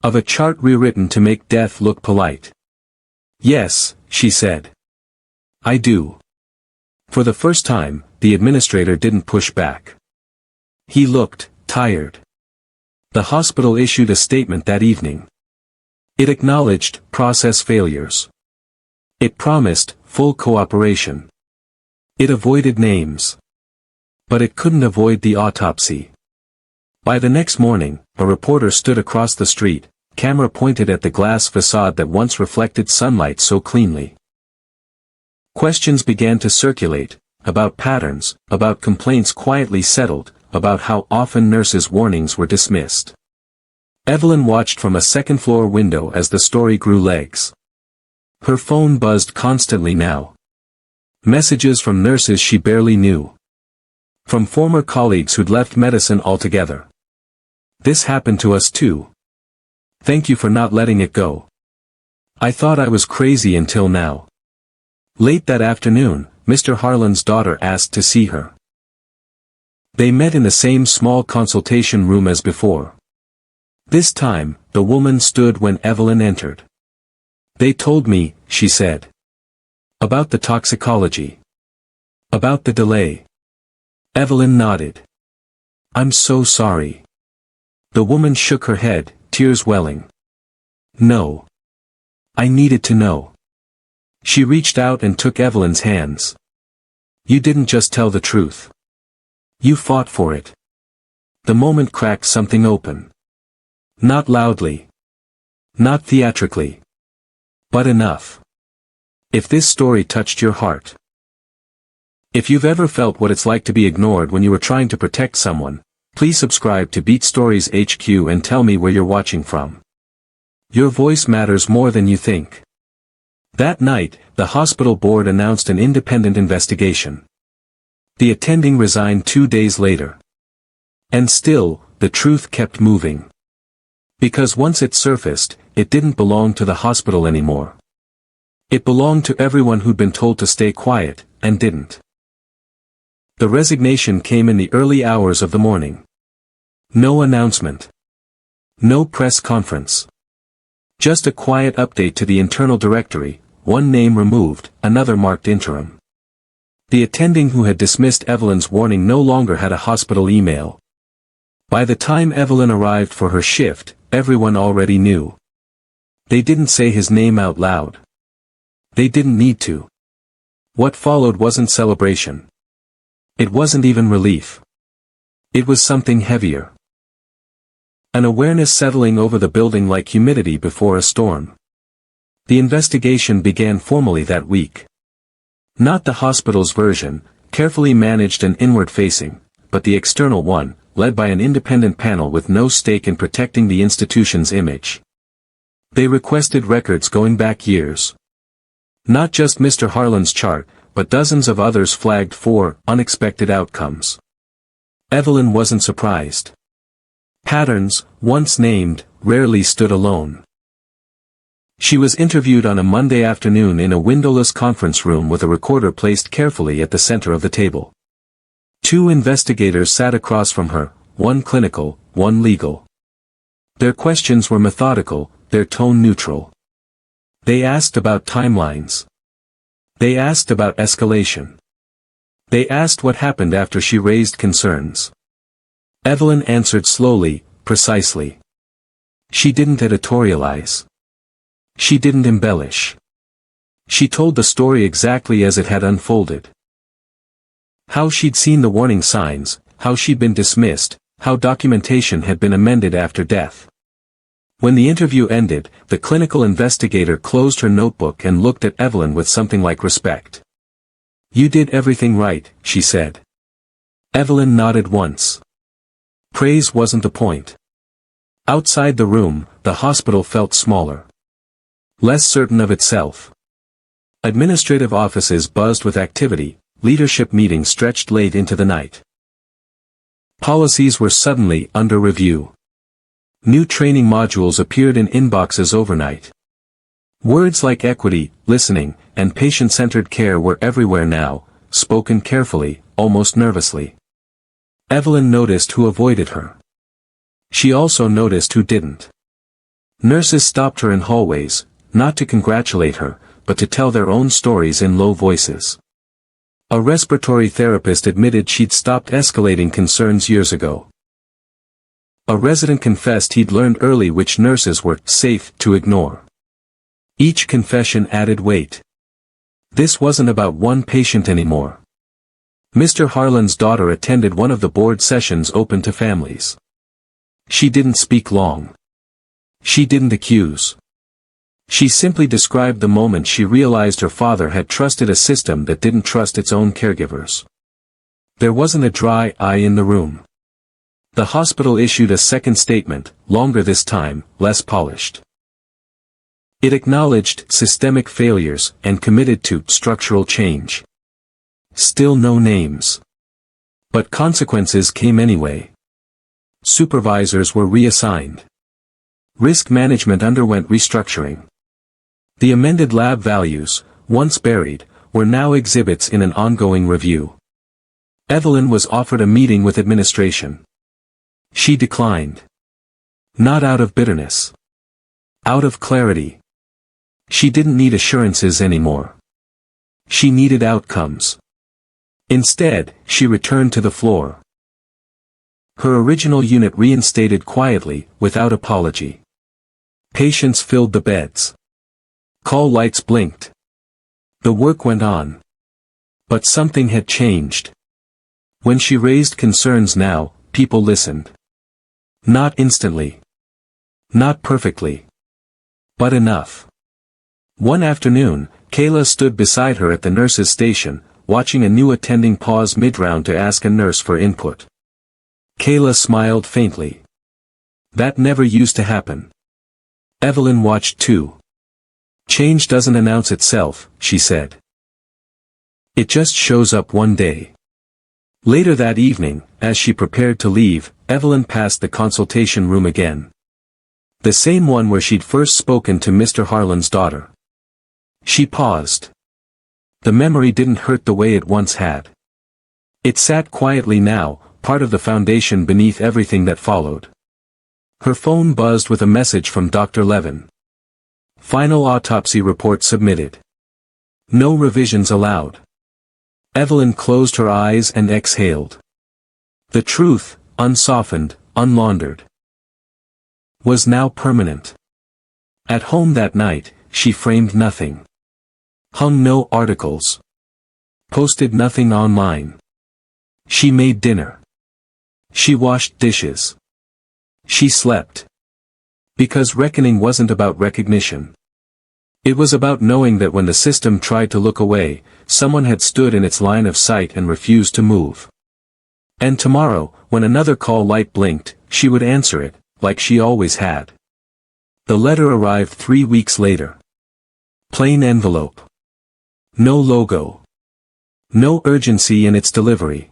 Of a chart rewritten to make death look polite. "Yes," she said. "I do." For the first time, the administrator didn't push back. He looked tired. The hospital issued a statement that evening. It acknowledged process failures. It promised full cooperation. It avoided names. But it couldn't avoid the autopsy. By the next morning, a reporter stood across the street, camera pointed at the glass facade that once reflected sunlight so cleanly. Questions began to circulate, about patterns, about complaints quietly settled, about how often nurses' warnings were dismissed. Evelyn watched from a second-floor window as the story grew legs. Her phone buzzed constantly now. Messages from nurses she barely knew. From former colleagues who'd left medicine altogether. "This happened to us too. Thank you for not letting it go. I thought I was crazy until now." Late that afternoon, Mr. Harlan's daughter asked to see her. They met in the same small consultation room as before. This time, the woman stood when Evelyn entered. "They told me," she said. "About the toxicology. About the delay." Evelyn nodded. "I'm so sorry." The woman shook her head, tears welling. "No. I needed to know." She reached out and took Evelyn's hands. "You didn't just tell the truth. You fought for it." The moment cracked something open. Not loudly. Not theatrically. But enough. If this story touched your heart. If you've ever felt what it's like to be ignored when you were trying to protect someone, please subscribe to Beat Stories HQ and tell me where you're watching from. Your voice matters more than you think. That night, the hospital board announced an independent investigation. The attending resigned 2 days later. And still, the truth kept moving. Because once it surfaced, it didn't belong to the hospital anymore. It belonged to everyone who'd been told to stay quiet, and didn't. The resignation came in the early hours of the morning. No announcement. No press conference. Just a quiet update to the internal directory, one name removed, another marked interim. The attending who had dismissed Evelyn's warning no longer had a hospital email. By the time Evelyn arrived for her shift, everyone already knew. They didn't say his name out loud. They didn't need to. What followed wasn't celebration. It wasn't even relief. It was something heavier. An awareness settling over the building like humidity before a storm. The investigation began formally that week. Not the hospital's version, carefully managed and inward-facing, but the external one, led by an independent panel with no stake in protecting the institution's image. They requested records going back years. Not just Mr. Harlan's chart, but dozens of others flagged for unexpected outcomes. Evelyn wasn't surprised. Patterns, once named, rarely stood alone. She was interviewed on a Monday afternoon in a windowless conference room with a recorder placed carefully at the center of the table. 2 investigators sat across from her, one clinical, one legal. Their questions were methodical, their tone neutral. They asked about timelines. They asked about escalation. They asked what happened after she raised concerns. Evelyn answered slowly, precisely. She didn't editorialize. She didn't embellish. She told the story exactly as it had unfolded. How she'd seen the warning signs, how she'd been dismissed, how documentation had been amended after death. When the interview ended, the clinical investigator closed her notebook and looked at Evelyn with something like respect. You did everything right, she said. Evelyn nodded once. Praise wasn't the point. Outside the room, the hospital felt smaller. Less certain of itself. Administrative offices buzzed with activity, leadership meetings stretched late into the night. Policies were suddenly under review. New training modules appeared in inboxes overnight. Words like equity, listening, and patient-centered care were everywhere now, spoken carefully, almost nervously. Evelyn noticed who avoided her. She also noticed who didn't. Nurses stopped her in hallways, not to congratulate her, but to tell their own stories in low voices. A respiratory therapist admitted she'd stopped escalating concerns years ago. A resident confessed he'd learned early which nurses were safe to ignore. Each confession added weight. This wasn't about one patient anymore. Mr. Harlan's daughter attended one of the board sessions open to families. She didn't speak long. She didn't accuse. She simply described the moment she realized her father had trusted a system that didn't trust its own caregivers. There wasn't a dry eye in the room. The hospital issued a second statement, longer this time, less polished. It acknowledged systemic failures and committed to structural change. Still no names. But consequences came anyway. Supervisors were reassigned. Risk management underwent restructuring. The amended lab values, once buried, were now exhibits in an ongoing review. Evelyn was offered a meeting with administration. She declined. Not out of bitterness. Out of clarity. She didn't need assurances anymore. She needed outcomes. Instead, she returned to the floor. Her original unit reinstated quietly, without apology. Patients filled the beds. Call lights blinked. The work went on. But something had changed. When she raised concerns now, people listened. Not instantly. Not perfectly. But enough. One afternoon, Kayla stood beside her at the nurse's station, watching a new attending pause mid-round to ask a nurse for input. Kayla smiled faintly. That never used to happen. Evelyn watched too. Change doesn't announce itself, she said. It just shows up one day. Later that evening, as she prepared to leave, Evelyn passed the consultation room again. The same one where she'd first spoken to Mr. Harlan's daughter. She paused. The memory didn't hurt the way it once had. It sat quietly now, part of the foundation beneath everything that followed. Her phone buzzed with a message from Dr. Levin. Final autopsy report submitted. No revisions allowed. Evelyn closed her eyes and exhaled. The truth, unsoftened, unlaundered, was now permanent. At home that night, she framed nothing. Hung no articles. Posted nothing online. She made dinner. She washed dishes. She slept. Because reckoning wasn't about recognition. It was about knowing that when the system tried to look away, someone had stood in its line of sight and refused to move. And tomorrow, when another call light blinked, she would answer it, like she always had. The letter arrived 3 weeks later. Plain envelope. No logo. No urgency in its delivery.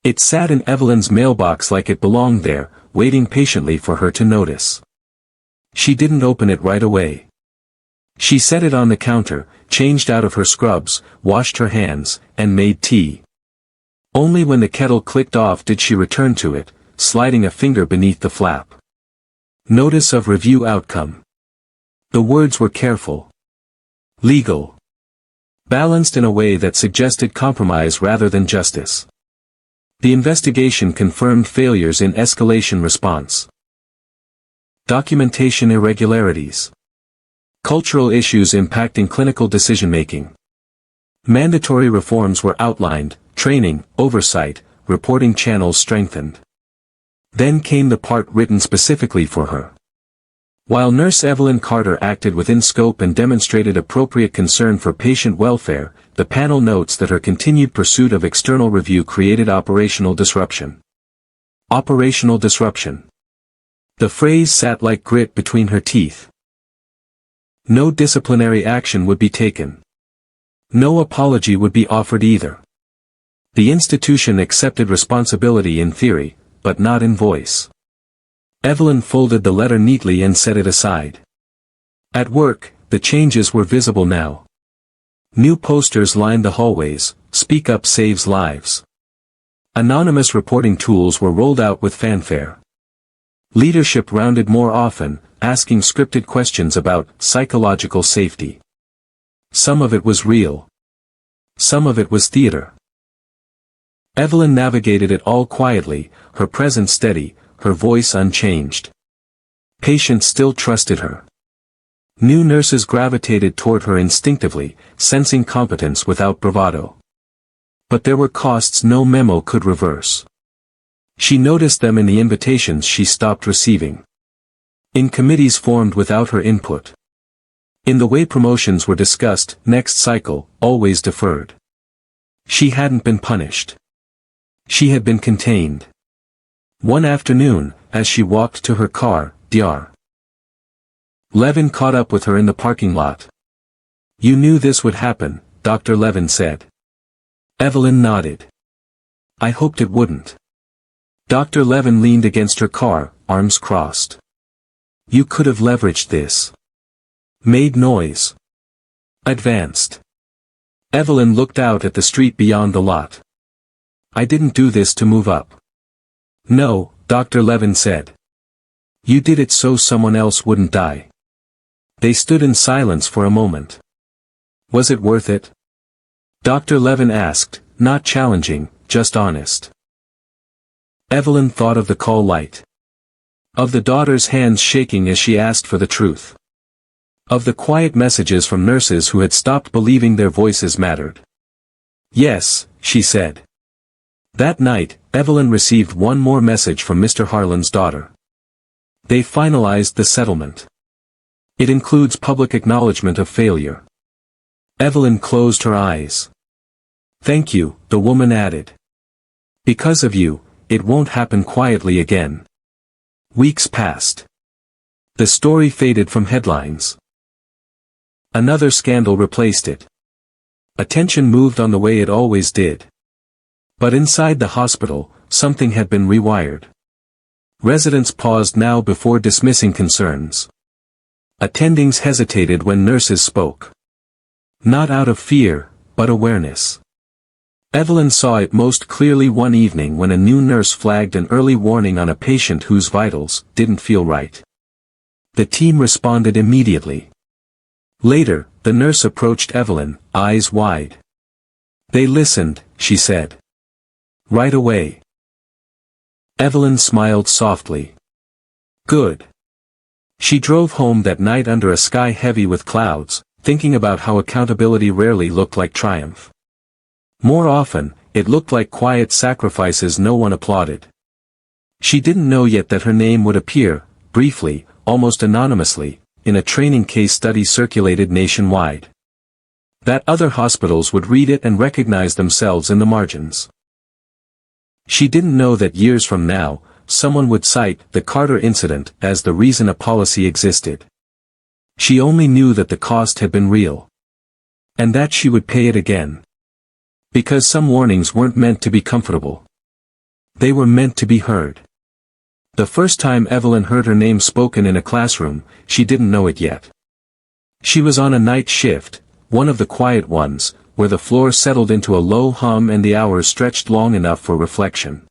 It sat in Evelyn's mailbox like it belonged there, waiting patiently for her to notice. She didn't open it right away. She set it on the counter, changed out of her scrubs, washed her hands, and made tea. Only when the kettle clicked off did she return to it, sliding a finger beneath the flap. Notice of review outcome. The words were careful. Legal. Balanced in a way that suggested compromise rather than justice. The investigation confirmed failures in escalation response. Documentation irregularities. Cultural issues impacting clinical decision-making. Mandatory reforms were outlined, training, oversight, reporting channels strengthened. Then came the part written specifically for her. While Nurse Evelyn Carter acted within scope and demonstrated appropriate concern for patient welfare, the panel notes that her continued pursuit of external review created operational disruption. Operational disruption. The phrase sat like grit between her teeth. No disciplinary action would be taken. No apology would be offered either. The institution accepted responsibility in theory, but not in voice. Evelyn folded the letter neatly and set it aside. At work, the changes were visible now. New posters lined the hallways, "Speak Up Saves Lives." Anonymous reporting tools were rolled out with fanfare. Leadership rounded more often, asking scripted questions about psychological safety. Some of it was real. Some of it was theater. Evelyn navigated it all quietly, her presence steady, her voice unchanged. Patients still trusted her. New nurses gravitated toward her instinctively, sensing competence without bravado. But there were costs no memo could reverse. She noticed them in the invitations she stopped receiving. In committees formed without her input. In the way promotions were discussed, next cycle, always deferred. She hadn't been punished. She had been contained. One afternoon, as she walked to her car, Dr. Levin caught up with her in the parking lot. "You knew this would happen," Dr. Levin said. Evelyn nodded. "I hoped it wouldn't." Dr. Levin leaned against her car, arms crossed. "You could have leveraged this. Made noise. Advanced." Evelyn looked out at the street beyond the lot. "I didn't do this to move up." "No," Dr. Levin said. "You did it so someone else wouldn't die." They stood in silence for a moment. "Was it worth it?" Dr. Levin asked, not challenging, just honest. Evelyn thought of the call light. Of the daughter's hands shaking as she asked for the truth. Of the quiet messages from nurses who had stopped believing their voices mattered. "Yes," she said. That night, Evelyn received one more message from Mr. Harlan's daughter. They finalized the settlement. It includes public acknowledgement of failure. Evelyn closed her eyes. "Thank you," the woman added. "Because of you, it won't happen quietly again." Weeks passed. The story faded from headlines. Another scandal replaced it. Attention moved on the way it always did. But inside the hospital, something had been rewired. Residents paused now before dismissing concerns. Attendings hesitated when nurses spoke. Not out of fear, but awareness. Evelyn saw it most clearly one evening when a new nurse flagged an early warning on a patient whose vitals didn't feel right. The team responded immediately. Later, the nurse approached Evelyn, eyes wide. "They listened," she said. "Right away." Evelyn smiled softly. "Good." She drove home that night under a sky heavy with clouds, thinking about how accountability rarely looked like triumph. More often, it looked like quiet sacrifices no one applauded. She didn't know yet that her name would appear, briefly, almost anonymously, in a training case study circulated nationwide. That other hospitals would read it and recognize themselves in the margins. She didn't know that years from now, someone would cite the Carter incident as the reason a policy existed. She only knew that the cost had been real. And that she would pay it again. Because some warnings weren't meant to be comfortable. They were meant to be heard. The first time Evelyn heard her name spoken in a classroom, she didn't know it yet. She was on a night shift, one of the quiet ones, where the floor settled into a low hum and the hours stretched long enough for reflection.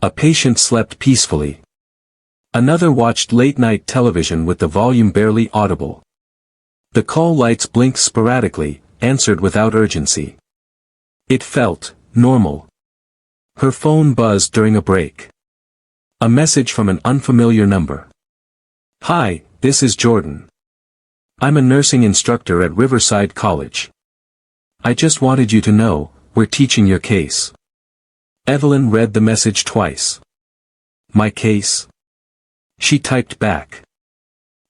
A patient slept peacefully. Another watched late-night television with the volume barely audible. The call lights blinked sporadically, answered without urgency. It felt normal. Her phone buzzed during a break. A message from an unfamiliar number. "Hi, this is Jordan. I'm a nursing instructor at Riverside College. I just wanted you to know, we're teaching your case." Evelyn read the message twice. "My case?" She typed back.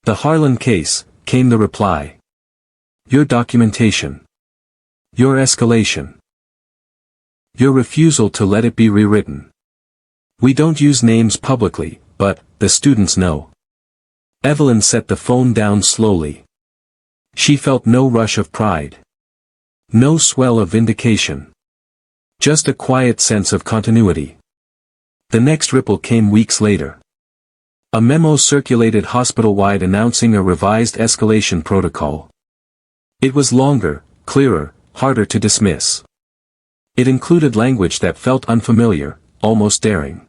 "The Harlan case," came the reply. "Your documentation." Your escalation. Your refusal to let it be rewritten. We don't use names publicly, but the students know. Evelyn set the phone down slowly. She felt no rush of pride. No swell of vindication. Just a quiet sense of continuity. The next ripple came weeks later. A memo circulated hospital-wide announcing a revised escalation protocol. It was longer, clearer, harder to dismiss. It included language that felt unfamiliar, almost daring.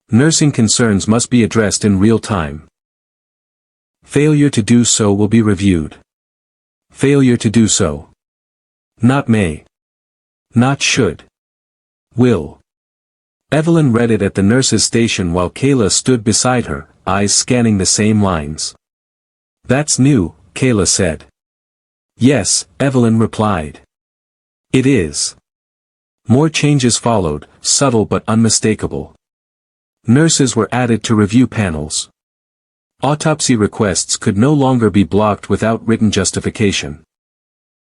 Nursing concerns must be addressed in real time. Failure to do so will be reviewed. Failure to do so. Not may. Not should. Will. Evelyn read it at the nurse's station while Kayla stood beside her, eyes scanning the same lines. That's new, Kayla said. Yes, Evelyn replied. It is. More changes followed, subtle but unmistakable. Nurses were added to review panels. Autopsy requests could no longer be blocked without written justification.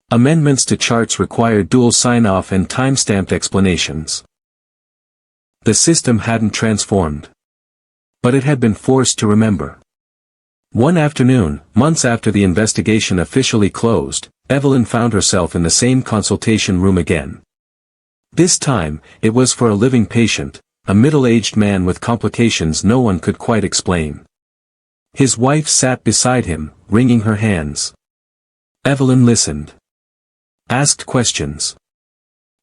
Amendments to charts required dual sign-off and time-stamped explanations. The system hadn't transformed. But it had been forced to remember. One afternoon, months after the investigation officially closed, Evelyn found herself in the same consultation room again. This time, it was for a living patient, a middle-aged man with complications no one could quite explain. His wife sat beside him, wringing her hands. Evelyn listened. Asked questions.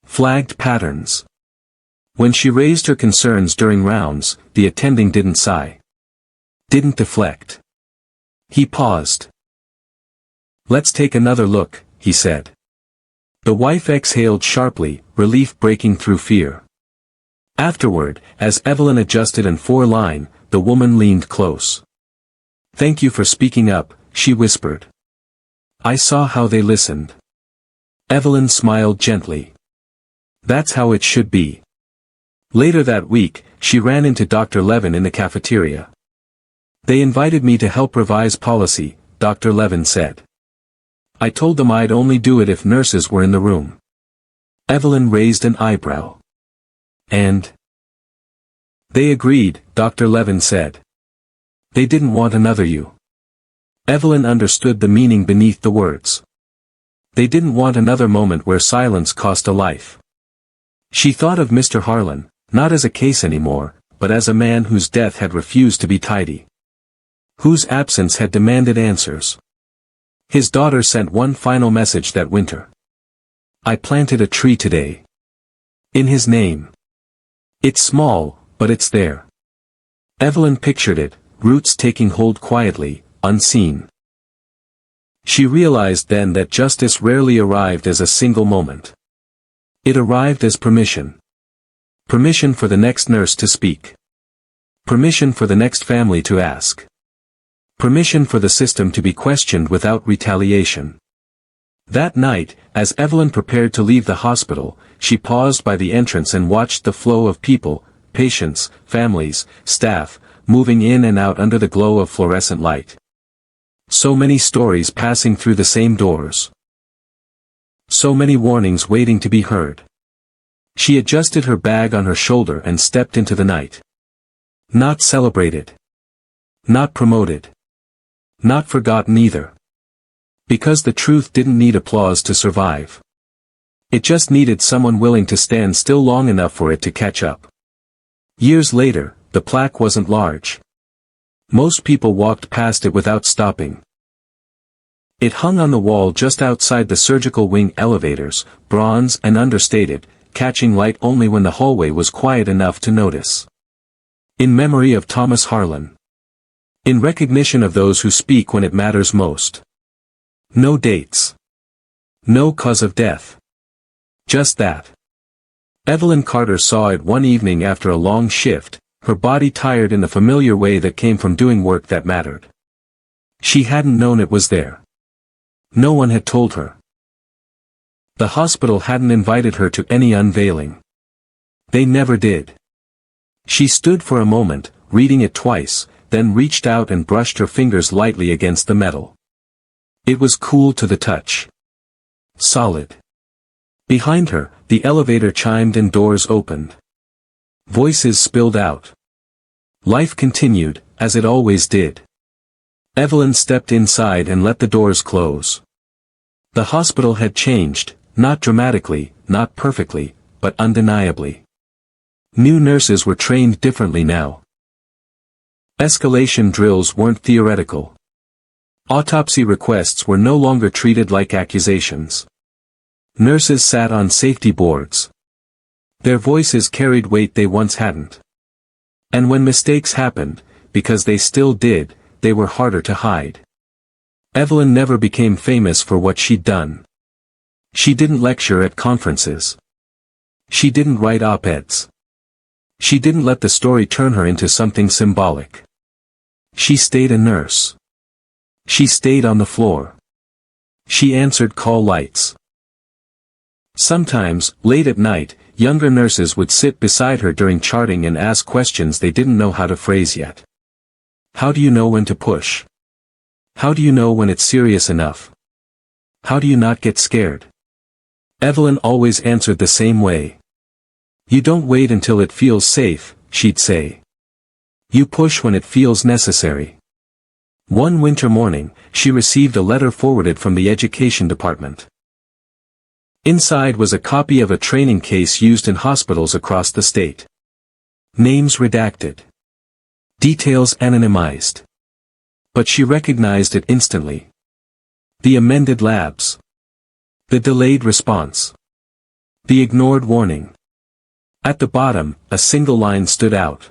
Flagged patterns. When she raised her concerns during rounds, the attending didn't sigh. Didn't deflect. He paused. Let's take another look, he said. The wife exhaled sharply, relief breaking through fear. Afterward, as Evelyn adjusted in 4-line, the woman leaned close. Thank you for speaking up, she whispered. I saw how they listened. Evelyn smiled gently. That's how it should be. Later that week, she ran into Dr. Levin in the cafeteria. They invited me to help revise policy, Dr. Levin said. I told them I'd only do it if nurses were in the room. Evelyn raised an eyebrow. And? They agreed, Dr. Levin said. They didn't want another you. Evelyn understood the meaning beneath the words. They didn't want another moment where silence cost a life. She thought of Mr. Harlan, not as a case anymore, but as a man whose death had refused to be tidy. Whose absence had demanded answers. His daughter sent one final message that winter. I planted a tree today. In his name. It's small, but it's there. Evelyn pictured it, roots taking hold quietly, unseen. She realized then that justice rarely arrived as a single moment. It arrived as permission. Permission for the next nurse to speak. Permission for the next family to ask. Permission for the system to be questioned without retaliation. That night, as Evelyn prepared to leave the hospital, she paused by the entrance and watched the flow of people, patients, families, staff, moving in and out under the glow of fluorescent light. So many stories passing through the same doors. So many warnings waiting to be heard. She adjusted her bag on her shoulder and stepped into the night. Not celebrated. Not promoted. Not forgotten either. Because the truth didn't need applause to survive. It just needed someone willing to stand still long enough for it to catch up. Years later, the plaque wasn't large. Most people walked past it without stopping. It hung on the wall just outside the surgical wing elevators, bronze and understated, catching light only when the hallway was quiet enough to notice. In memory of Thomas Harlan. In recognition of those who speak when it matters most. No dates. No cause of death. Just that. Evelyn Carter saw it one evening after a long shift, her body tired in the familiar way that came from doing work that mattered. She hadn't known it was there. No one had told her. The hospital hadn't invited her to any unveiling. They never did. She stood for a moment, reading it twice, then reached out and brushed her fingers lightly against the metal. It was cool to the touch. Solid. Behind her, the elevator chimed and doors opened. Voices spilled out. Life continued, as it always did. Evelyn stepped inside and let the doors close. The hospital had changed, not dramatically, not perfectly, but undeniably. New nurses were trained differently now. Escalation drills weren't theoretical. Autopsy requests were no longer treated like accusations. Nurses sat on safety boards. Their voices carried weight they once hadn't. And when mistakes happened, because they still did, they were harder to hide. Evelyn never became famous for what she'd done. She didn't lecture at conferences. She didn't write op-eds. She didn't let the story turn her into something symbolic. She stayed a nurse. She stayed on the floor. She answered call lights. Sometimes, late at night, younger nurses would sit beside her during charting and ask questions they didn't know how to phrase yet. How do you know when to push? How do you know when it's serious enough? How do you not get scared? Evelyn always answered the same way. You don't wait until it feels safe, she'd say. You push when it feels necessary. One winter morning, she received a letter forwarded from the education department. Inside was a copy of a training case used in hospitals across the state. Names redacted. Details anonymized. But she recognized it instantly. The amended labs. The delayed response. The ignored warning. At the bottom, a single line stood out.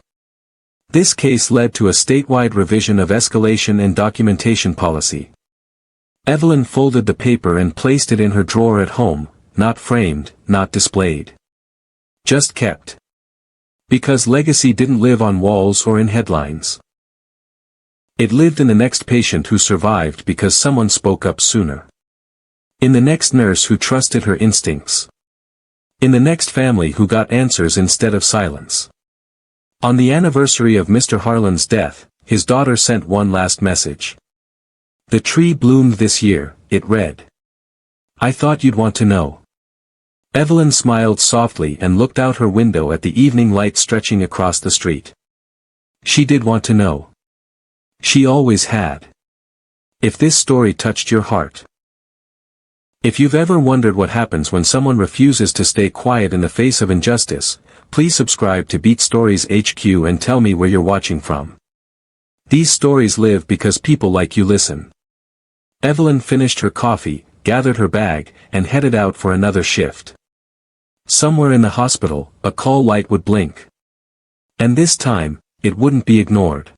This case led to a statewide revision of escalation and documentation policy. Evelyn folded the paper and placed it in her drawer at home, not framed, not displayed. Just kept. Because legacy didn't live on walls or in headlines. It lived in the next patient who survived because someone spoke up sooner. In the next nurse who trusted her instincts. In the next family who got answers instead of silence. On the anniversary of Mr. Harlan's death, his daughter sent one last message. The tree bloomed this year, it read. I thought you'd want to know. Evelyn smiled softly and looked out her window at the evening light stretching across the street. She did want to know. She always had. If this story touched your heart. If you've ever wondered what happens when someone refuses to stay quiet in the face of injustice, please subscribe to Beat Stories HQ and tell me where you're watching from. These stories live because people like you listen. Evelyn finished her coffee, gathered her bag, and headed out for another shift. Somewhere in the hospital, a call light would blink. And this time, it wouldn't be ignored.